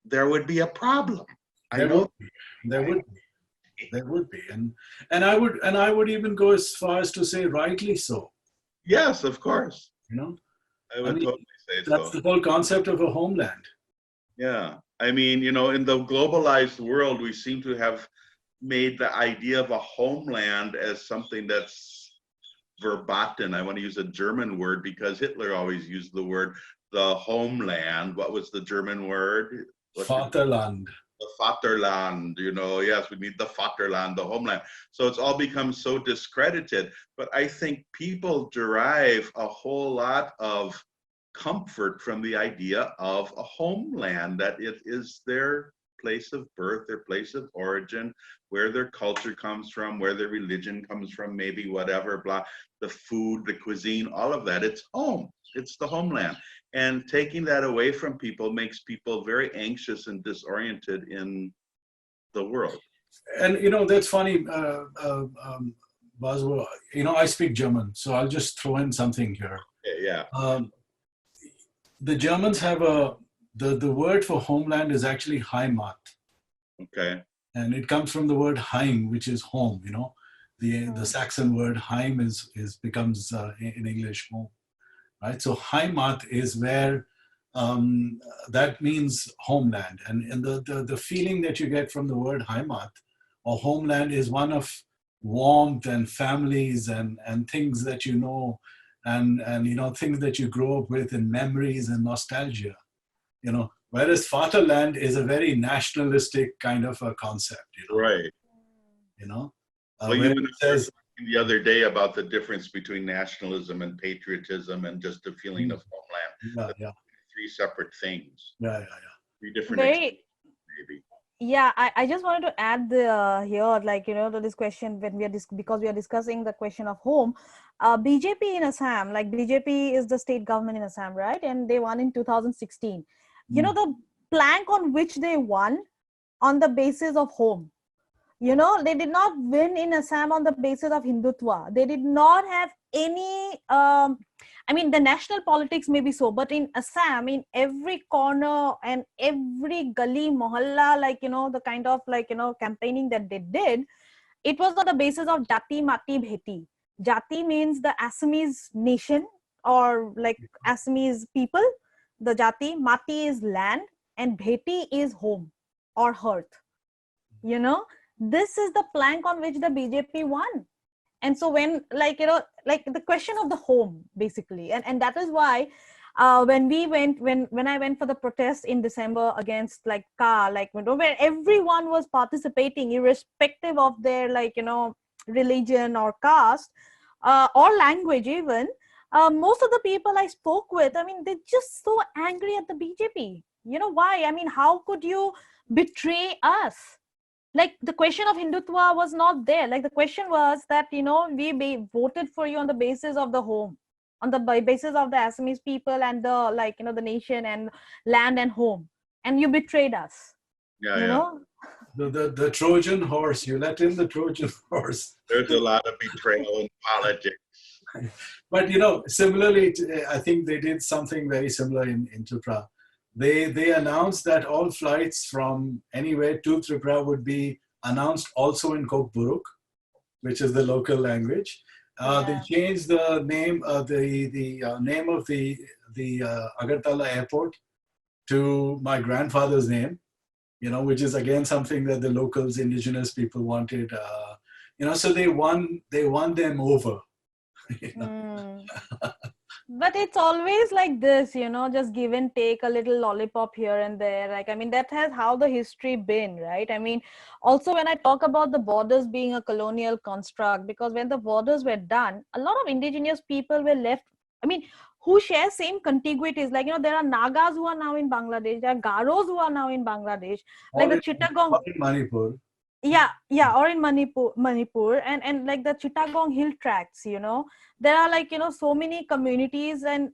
there would be a problem. There would be, and I would even go as far as to say, rightly so. Yes, of course. You know, I would totally say so. That's the whole concept of a homeland. Yeah, I mean, you know, in the globalized world, we seem to have made the idea of a homeland as something that's verboten. I want to use a German word because Hitler always used the word the homeland. What was the German word? Vaterland. The Vaterland, you know, yes, we need the Vaterland, the homeland. So it's all become so discredited. But I think people derive a whole lot of comfort from the idea of a homeland, that it is their place of birth, their place of origin, where their culture comes from, where their religion comes from, maybe whatever, blah, the food, the cuisine, all of that. It's home. It's the homeland. And taking that away from people makes people very anxious and disoriented in the world. And, you know, that's funny, Boswell. You know, I speak German, so I'll just throw in something here. Yeah. The Germans have the word for homeland is actually Heimat. Okay. And it comes from the word Heim, which is home, you know. The Saxon word Heim becomes in English home. Right, so Heimat is where that means homeland. And the feeling that you get from the word Heimat or homeland is one of warmth and families and things that you know, and you know, things that you grow up with and memories and nostalgia, you know. Whereas Vaterland is a very nationalistic kind of a concept, you know. Right. You know, Well, where you it and I were says, talking the other day about the difference between nationalism and patriotism and just the feeling of homeland. yeah, That's yeah, three separate things, yeah, three different Very. maybe. Yeah, I just wanted to add the here, like, you know, to this question when we are because we are discussing the question of home. BJP in Assam, like BJP is the state government in Assam, right? And they won in 2016. You yeah. know, the plank on which they won on the basis of home. You know, they did not win in Assam on the basis of Hindutva. They did not have any, I mean, the national politics may be so, but in Assam, in every corner and every gully, mohalla, like, you know, the kind of, like, you know, campaigning that they did, it was on the basis of Jati, Mati, Bheti. Jati means the Assamese nation or like Assamese people. The Jati, Mati is land, and Bheti is home or hearth. You know, this is the plank on which the BJP won. And so when, like, you know, like the question of the home basically, and that is why when we went, when I went for the protest in December against like car, like, you know, where everyone was participating irrespective of their, like, you know, religion or caste, or language even, most of the people I spoke with, I mean, they're just so angry at the BJP. You know why? I mean, how could you betray us? Like, the question of Hindutva was not there. Like, the question was that, you know, we voted for you on the basis of the home, on the basis of the Assamese people and the, like, you know, the nation and land and home, and you betrayed us, Yeah, you yeah. know. The Trojan horse, you let in the Trojan horse. There's a lot of betrayal in politics. But you know, similarly, I think they did something very similar in Tripura. They announced that all flights from anywhere to Tripura would be announced also in Kokburuk, which is the local language. They Yeah. changed the name, the name of the Agartala airport to my grandfather's name. You know, which is again something that the locals, indigenous people wanted. You know, so they won them over. You know? Hmm. But it's always like this, you know, just give and take, a little lollipop here and there. Like, I mean, that has how the history been, right? I mean, also when I talk about the borders being a colonial construct, because when the borders were done, a lot of indigenous people were left, I mean, who share same contiguities. Like, you know, there are Nagas who are now in Bangladesh, there are Garos who are now in Bangladesh, like All the in, Chittagong. all in Manipur. Yeah, or in Manipur, and like the Chittagong hill tracts, you know, there are, like, you know, so many communities, and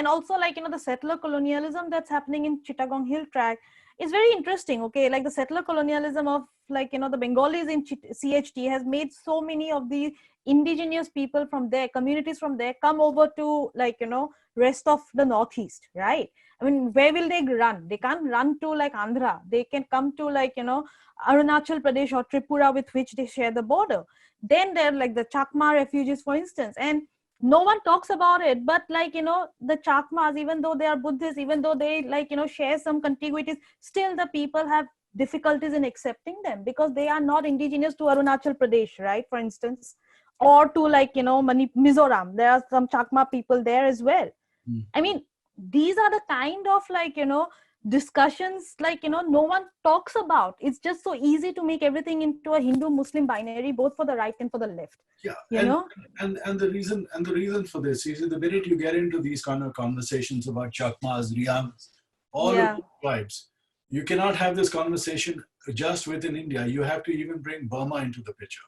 also, like, you know, the settler colonialism that's happening in Chittagong hill tract is very interesting. Okay, like the settler colonialism of, like, you know, the Bengalis in CHT has made so many of the indigenous people from there, communities from there, come over to, like, you know, rest of the northeast, right? I mean, where will they run? They can't run to like Andhra. They can come to, like, you know, Arunachal Pradesh or Tripura, with which they share the border. Then they're like the Chakma refugees, for instance, and no one talks about it. But, like, you know, the Chakmas, even though they are Buddhists, even though they, like, you know, share some contiguities, still the people have difficulties in accepting them because they are not indigenous to Arunachal Pradesh, right? For instance, or to, like, you know, Mizoram. There are some Chakma people there as well. Mm. I mean, these are the kind of, like, you know, discussions, like, you know, no one talks about. It's just so easy to make everything into a Hindu Muslim binary, both for the right and for the left, Yeah, you know. and the reason for this is the minute you get into these kind of conversations about Chakmas, Riams, all of Yeah, the tribes, you cannot have this conversation just within India. You have to even bring Burma into the picture.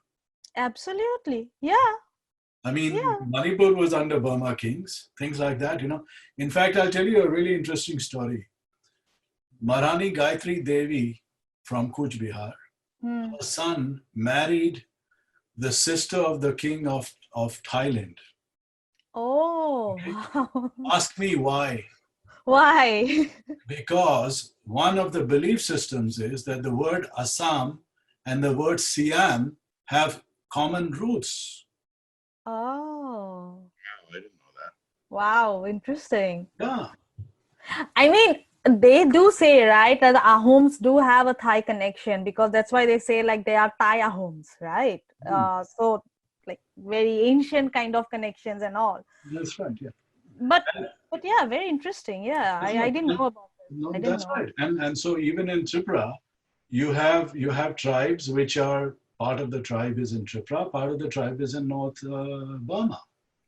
absolutely. Yeah, I mean, yeah. Manipur was under Burma kings, things like that, you know. In fact, I'll tell you a really interesting story. Maharani Gayatri Devi from Kuch Bihar, Hmm. her son married the sister of the king of Thailand. Oh, Okay? wow. Ask me why. Why? Because one of the belief systems is that the word Assam and the word Siam have common roots. Oh, Wow, I didn't know that. wow, interesting. Yeah. I mean, they do say, right, that the Ahoms do have a Thai connection, because that's why they say like they are Thai Ahoms, right? Hmm. So like very ancient kind of connections and all. That's right. Yeah. But And but yeah, very interesting. Yeah, that's I right. didn't know about it. No, I didn't that's know. right. And so even in Tripura, you have tribes which are part of the tribe is in Tripura, part of the tribe is in North Burma.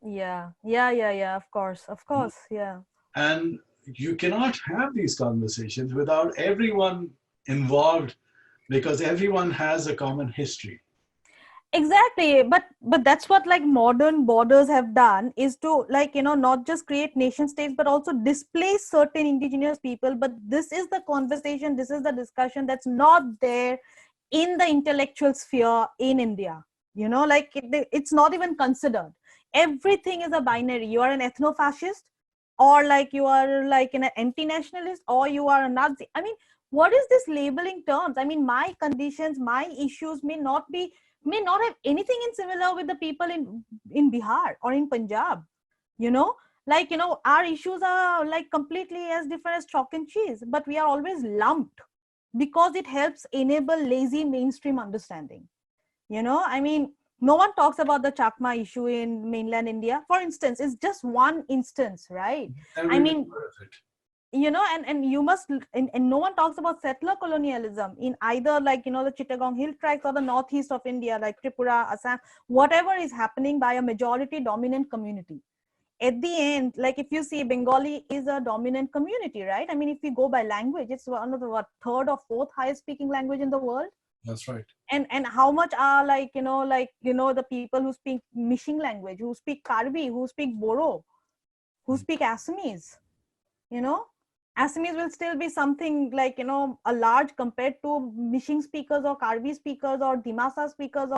Yeah, yeah, yeah, yeah. Of course, yeah. And you cannot have these conversations without everyone involved because everyone has a common history. Exactly, but that's what like modern borders have done, is to, like, not just create nation states but also displace certain indigenous people. But this is the conversation, this is the discussion that's not there in the intellectual sphere in India. Like it's not even considered. Everything is a binary. You are an ethno-fascist, or like you are like an anti-nationalist, or you are a Nazi. I mean, what is this labeling terms? I mean, my conditions, my issues may not have anything in similar with the people in Bihar or in Punjab. You know, like, our issues are like completely as different as chalk and cheese, but we are always lumped because it helps enable lazy mainstream understanding. I mean, no one talks about the Chakma issue in mainland India, for instance. It's just one instance, right? Never I even mean, heard of it. and you must, and no one talks about settler colonialism in either, like, the Chittagong hill tracts or the northeast of India, like Tripura, Assam, whatever is happening by a majority dominant community. At the end, like, if you see, Bengali is a dominant community, right? I mean, if we go by language, it's one of the third or fourth highest speaking language in the world. That's right. And how much are, like, the people who speak Mishing language, who speak Karbi, who speak Boro, who speak Assamese. you know Assamese will still be something like, a large compared to Mishing speakers or Karbi speakers or Dimasa speakers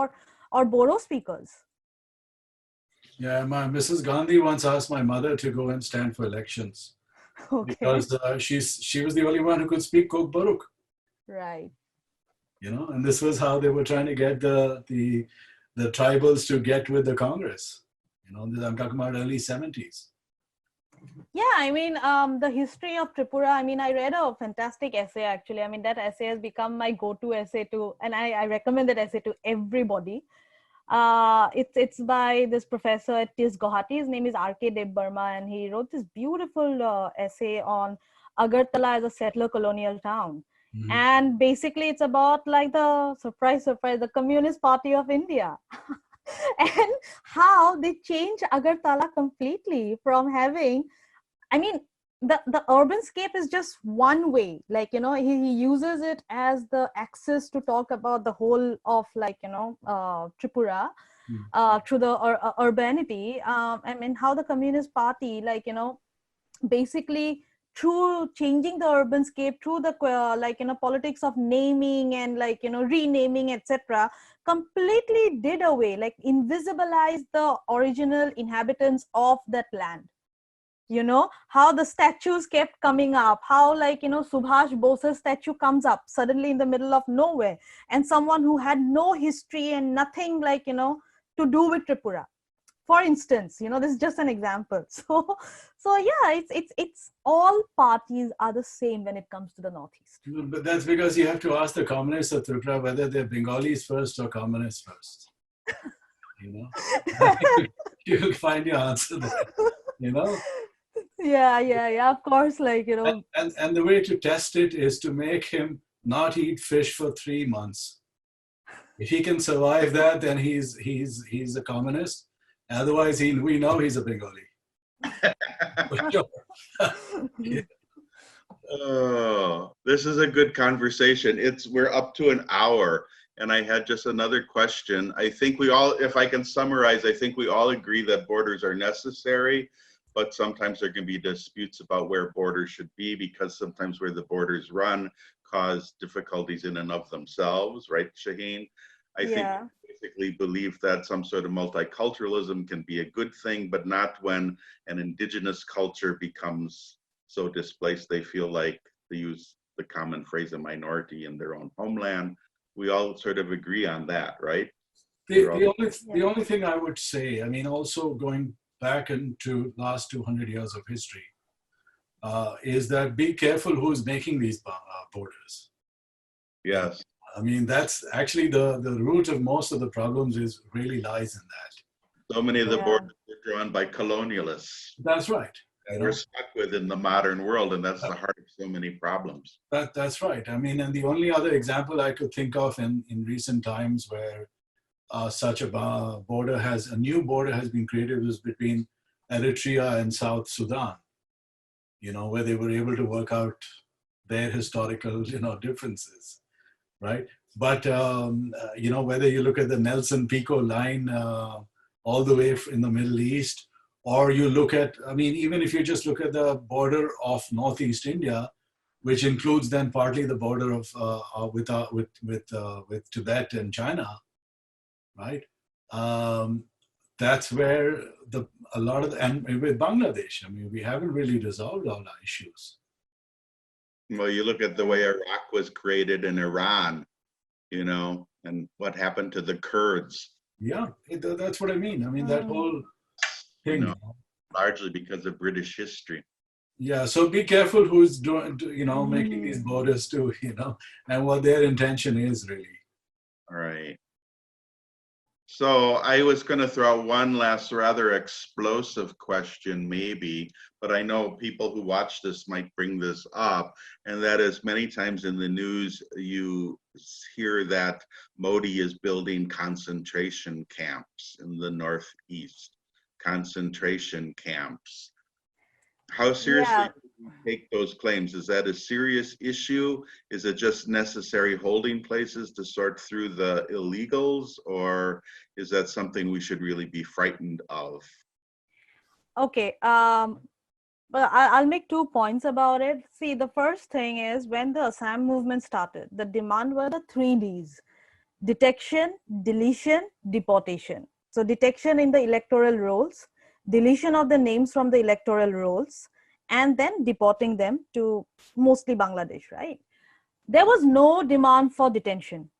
or Boro speakers. Yeah, my Mrs. Gandhi once asked my mother to go and stand for elections Okay. because she was the only one who could speak Kok Baruk, Right. and this was how they were trying to get the tribals to get with the Congress. I'm talking about early 70s. Yeah, I mean, the history of Tripura, I mean, I read a fantastic essay, actually. I mean, that essay has become my go-to essay to, and I recommend that essay to everybody. It's by this professor at TIS Guwahati. His name is R.K. Deb Burma, and he wrote this beautiful essay on Agartala as a settler colonial town. Mhm. And basically, it's about, like, the surprise, the Communist Party of India. And how they changed Agartala completely from having, I mean, the urban scape is just one way. Like, he uses it as the axis to talk about the whole of, like, Tripura, Mhm. through the urbanity. I mean, how the Communist Party, like, basically, through changing the urban scape, through the like, politics of naming and, like, renaming, etc., completely did away, like, invisibilized the original inhabitants of that land. How the statues kept coming up, how, like, Subhash Bose's statue comes up suddenly in the middle of nowhere, and someone who had no history and nothing, like, to do with Tripura, for instance. This is just an example. So yeah, it's all parties are the same when it comes to the Northeast. But that's because you have to ask the communists of Tripura whether they're Bengalis first or communists first. You know, I think you'll find your answer there. You know, Yeah, of course, like, and the way to test it is to make him not eat fish for 3 months. If he can survive that, then he's a communist. Otherwise, we know he's a Bengali. For sure. Yeah. Oh, this is a good conversation. We're up to an hour, and I had just another question. I think we all, if I can summarize, I think we all agree that borders are necessary, but sometimes there can be disputes about where borders should be, because sometimes where the borders run cause difficulties in and of themselves, right, Shaheen? I think yeah. we basically believe that some sort of multiculturalism can be a good thing, but not when an indigenous culture becomes so displaced they feel like, they use the common phrase, a minority in their own homeland. We all sort of agree on that, right? The, We're all, the only the Yeah. only thing I would say, I mean, also going back into last 200 years of history, is that be careful who's making these borders. Yes. I mean, that's actually the root of most of the problems is really lies in that. So many of the Yeah. borders were drawn by colonialists That's right. that we're stuck with in the modern world, and that's That- the heart of so many problems. that's right. I mean, and the only other example I could think of in recent times where such a a new border has been created was between Eritrea and South Sudan, where they were able to work out their historical, differences, right? But, whether you look at the Nelson-Pico line all the way in the Middle East, or you look at, I mean, even if you just look at the border of Northeast India, which includes then partly the border of with Tibet and China, right? That's where a lot of and with Bangladesh, I mean, we haven't really resolved all our issues. Well, you look at the way Iraq was created in Iran, and what happened to the Kurds. Yeah, that's what I mean. I mean, that whole thing. Largely because of British history. Yeah, so be careful who's doing, making these borders too, and what their intention is really. All right. So I was going to throw out one last rather explosive question, maybe, but I know people who watch this might bring this up, and that is many times in the news you hear that Modi is building concentration camps in the Northeast, concentration camps. How seriously do you take those claims? Is that a serious issue? Is it just necessary holding places to sort through the illegals, or is that something we should really be frightened of? Okay. But I'll make 2 points about it. See, the first thing is when the Assam movement started, the demand were the 3Ds: detection, deletion, deportation. So detection in the electoral rolls, deletion of the names from the electoral rolls, and then deporting them to mostly Bangladesh, right? There was no demand for detention.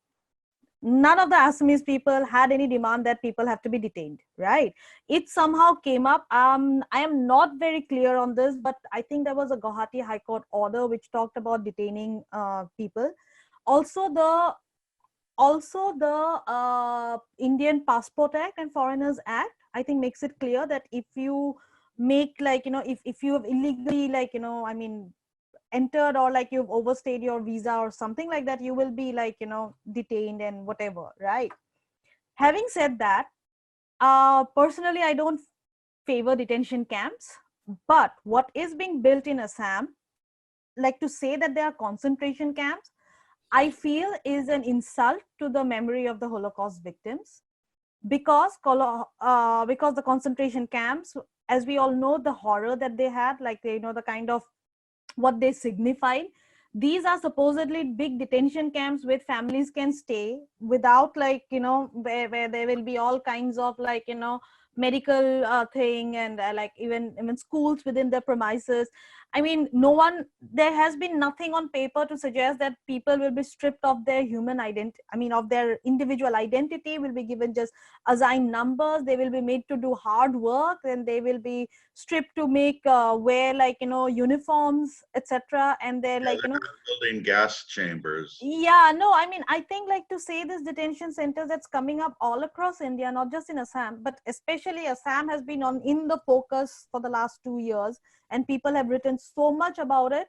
None of the Assamese people had any demand that people have to be detained, right? It somehow came up. I am not very clear on this, but I think there was a Guwahati High Court order which talked about detaining people. Also, the Indian Passport Act and Foreigners Act, I think, makes it clear that if you make if you have illegally entered, or you've overstayed your visa or something like that, you will be detained and whatever, right? Having said that, personally, I don't favor detention camps, but what is being built in Assam, to say that there are concentration camps, I feel is an insult to the memory of the Holocaust victims, because the concentration camps, as we all know, the horror that they had, the kind of what they signified. These are supposedly big detention camps where families can stay without where there will be all kinds of medical thing, and even schools within the premises. I mean, there has been nothing on paper to suggest that people will be stripped of their human identity, of their individual identity, will be given just assigned numbers, they will be made to do hard work, and they will be stripped to make wear uniforms, etc. And they're Building gas chambers. yeah, no, I think to say this detention centers that's coming up all across India, not just in Assam, but especially Assam has been in the focus for the last 2 years, and people have written so much about it,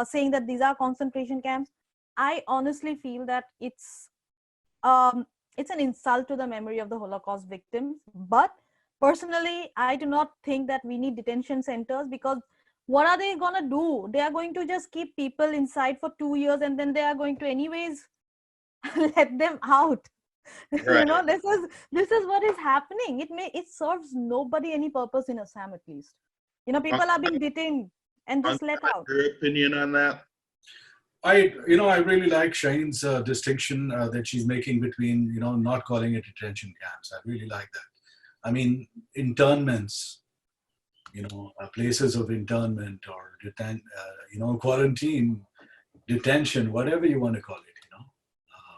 saying that these are concentration camps. I honestly feel that it's an insult to the memory of the Holocaust victims. But personally, I do not think that we need detention centers, because what are they going to do? They are going to just keep people inside for 2 years, and then they are going to anyways let them out. Right. This is what is happening. It serves nobody any purpose in Assam, at least. People are being detained and just let out. Your opinion on that? I really like Shaheen's distinction that she's making between, not calling it detention camps. I really like that. I mean, internments, places of internment or quarantine, detention, whatever you want to call it,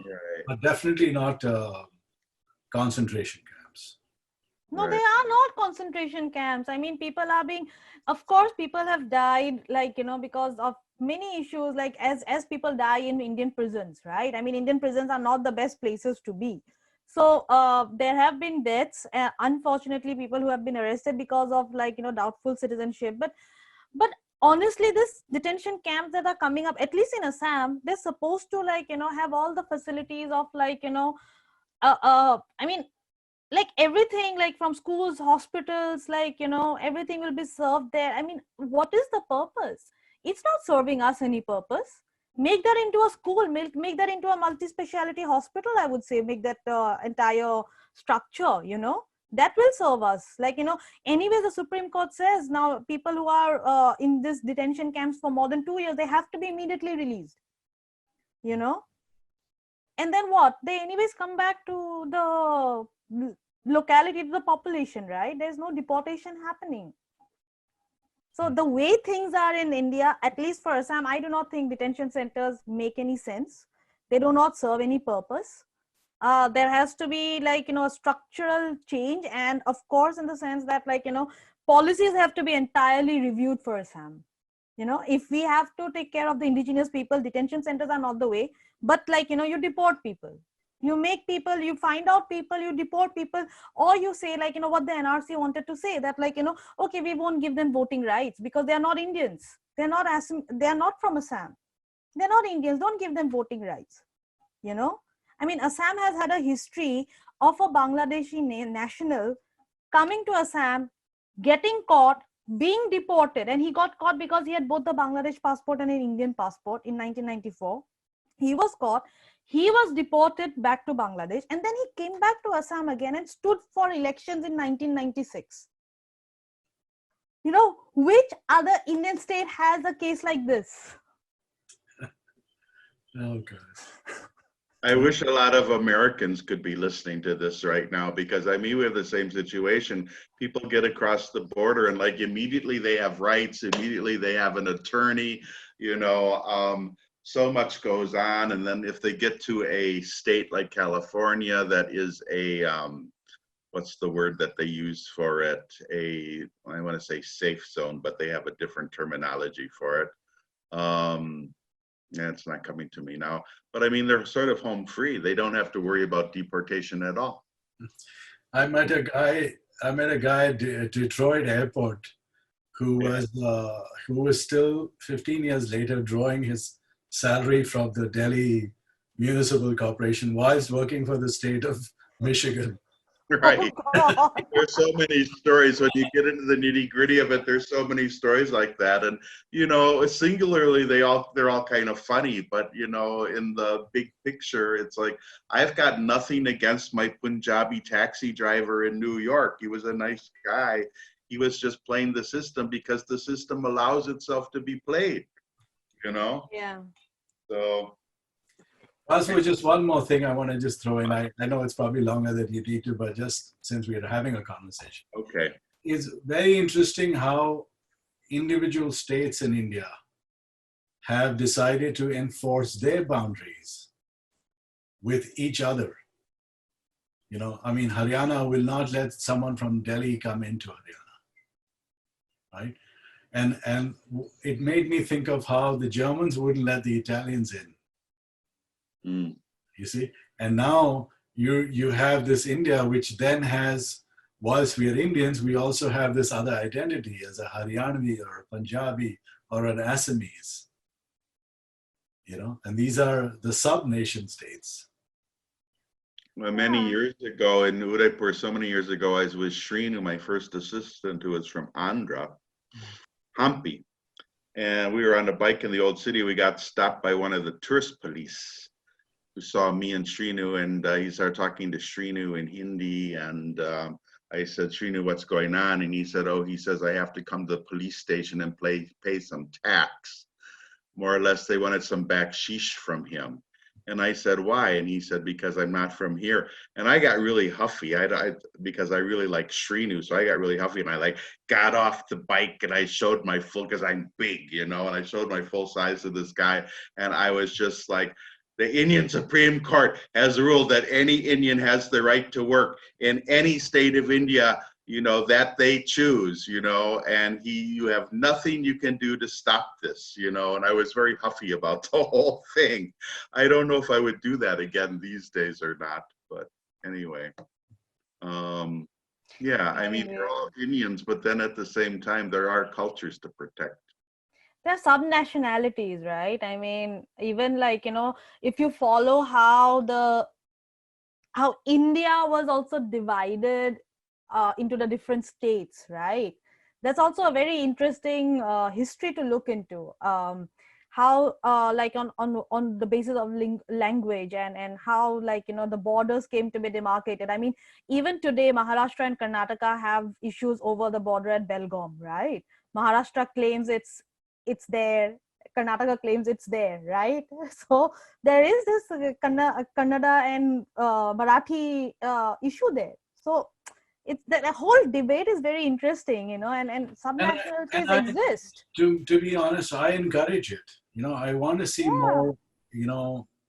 Right. but definitely not concentration camps. No, they Right. are not concentration camps. I mean, people are being, of course, people have died, like, because of many issues, like as people die in Indian prisons, right? I mean, Indian prisons are not the best places to be. So there have been deaths, unfortunately, people who have been arrested because of, like, doubtful citizenship. But honestly, this detention camps that are coming up, at least in Assam, they're supposed to, like, have all the facilities of, like, I mean, like everything, like from schools, hospitals, like, everything will be served there. I mean, what is the purpose? It's not serving us any purpose. Make that into a school, make that into a multi-speciality hospital, I would say. Make that entire structure, that will serve us. Like, anyway, the Supreme Court says now people who are in this detention camps for more than 2 years, they have to be immediately released, you know and then what? They anyways come back to the locality, to the population, right? There's no deportation happening. So the way things are in India, at least for Assam, I do not think detention centers make any sense. They do not serve any purpose. There has to be, like, a structural change, and of course, in the sense that, like, policies have to be entirely reviewed for Assam. If we have to take care of the indigenous people, detention centers are not the way. But, like, you deport people, you make people, you find out people, you deport people. Or you say, like, what the NRC wanted to say, that, like, okay, we won't give them voting rights because they are not Indians, they're not from Assam, they're not Indians, don't give them voting rights. I mean, Assam has had a history of a Bangladeshi national coming to Assam, getting caught, being deported. And he got caught because he had both the Bangladesh passport and an Indian passport in 1994. He was caught. He was deported back to Bangladesh. And then he came back to Assam again and stood for elections in 1996. Which other Indian state has a case like this? Oh, God. I wish a lot of Americans could be listening to this right now, because I mean, we have the same situation. People get across the border and, like, immediately they have rights, immediately they have an attorney, so much goes on. And then if they get to a state like California that is a, what's the word that they use for it? I want to say safe zone, but they have a different terminology for it. Yeah, it's not coming to me now. But I mean, they're sort of home free. They don't have to worry about deportation at all. I met a guy at Detroit airport who was still 15 years later drawing his salary from the Delhi Municipal Corporation whilst working for the state of Michigan. Right. Oh, God. There's so many stories when you get into the nitty gritty of it. There's so many stories like that, and singularly, they're all kind of funny. But in the big picture, it's like, I've got nothing against my Punjabi taxi driver in New York. He was a nice guy. He was just playing the system because the system allows itself to be played. Yeah. So. Also, just one more thing I want to just throw in. I know it's probably longer than you need to, but just since we are having a conversation. Okay. It's very interesting how individual states in India have decided to enforce their boundaries with each other. I mean, Haryana will not let someone from Delhi come into Haryana, right? And it made me think of how the Germans wouldn't let the Italians in. You see, and now you have this India, which then has, whilst we are Indians, we also have this other identity as a Haryanvi or a Punjabi or an Assamese. And these are the sub-nation states. Well, many years ago in Udaipur, so many years ago, I was with Shrinu, my first assistant, who was from Andhra, Hampi. And we were on a bike in the old city. We got stopped by one of the tourist police, who saw me and Shrinu, and he started talking to Shrinu in Hindi. And I said, Shrinu, what's going on? And he said, he says, I have to come to the police station and pay some tax. More or less, they wanted some baksheesh from him. And I said, why? And he said, because I'm not from here. And I got really huffy because I really like Shrinu. So I got really huffy, and I got off the bike, and I showed my full, because I'm big, and I showed my full size to this guy. And I was just like, The Indian Supreme Court has ruled that any Indian has the right to work in any state of India, that they choose, and you have nothing you can do to stop this, and I was very huffy about the whole thing. I don't know if I would do that again these days or not, but anyway. Yeah, I mean, they're all Indians, but then at the same time, there are cultures to protect. There are some nationalities, right? I mean, even like, if you follow how India was also divided into the different states, right? That's also a very interesting history to look into. How like on the basis of language and how like the borders came to be demarcated. I mean, even today Maharashtra and Karnataka have issues over the border at Belgaum, right? Maharashtra claims it's there, Karnataka claims it's there, right? So there is this Kannada and Marathi issue there. So it's the whole debate is very interesting, and subnationalities exist. To be honest, I encourage it. I want to see more,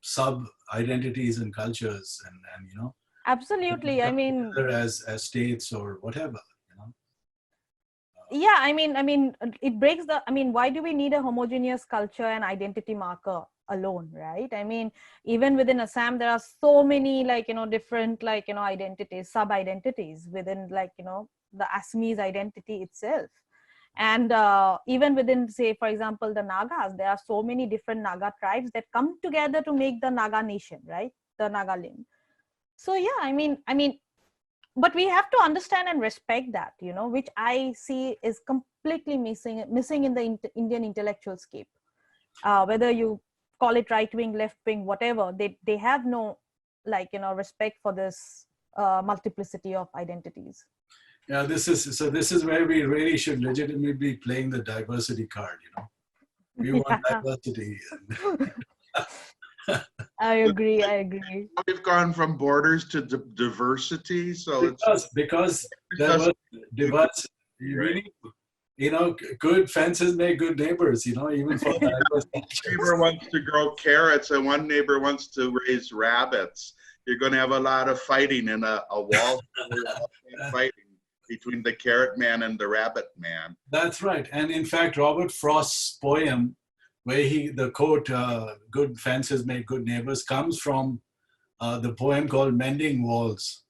sub identities and cultures and Absolutely. I mean, as states or whatever. Yeah, I mean, it breaks why do we need a homogeneous culture and identity marker alone, right? I mean, even within Assam, there are so many different identities, sub identities within the Assamese identity itself. And even within, say, for example, the Nagas, there are so many different Naga tribes that come together to make the Naga nation, right? The Nagaland. So yeah, I mean, but we have to understand and respect that, which I see is completely missing in the Indian intellectual scape. Whether you call it right wing, left wing, whatever, they have no respect for this multiplicity of identities. Yeah, this is where we really should legitimately be playing the diversity card. We want diversity. I agree. We've gone from borders to diversity, so because diversity. Really, good fences make good neighbors. Even for diverse neighbor wants to grow carrots and one neighbor wants to raise rabbits. You're going to have a lot of fighting in a wall fighting between the carrot man and the rabbit man. That's right, and in fact, Robert Frost's poem, where the quote "good fences make good neighbors" comes from the poem called "Mending Walls."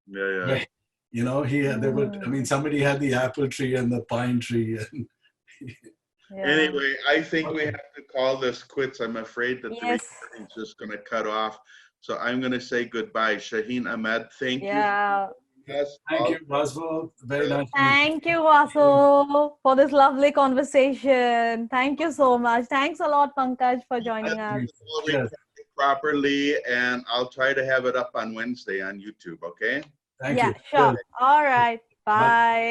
Yeah. Where, there would. I mean, somebody had the apple tree and the pine tree. And Anyway, I think we have to call this quits. I'm afraid that the recording's just going to cut off. So I'm going to say goodbye. Shaheen Ahmed, thank you. Yes, thank you, Vasu. Very nice. Thank you, Vasu, for this lovely conversation. Thank you so much. Thanks a lot, Pankaj, for joining us. Properly, and I'll try to have it up on Wednesday on YouTube. Okay. Thank you. Sure. All right. Bye.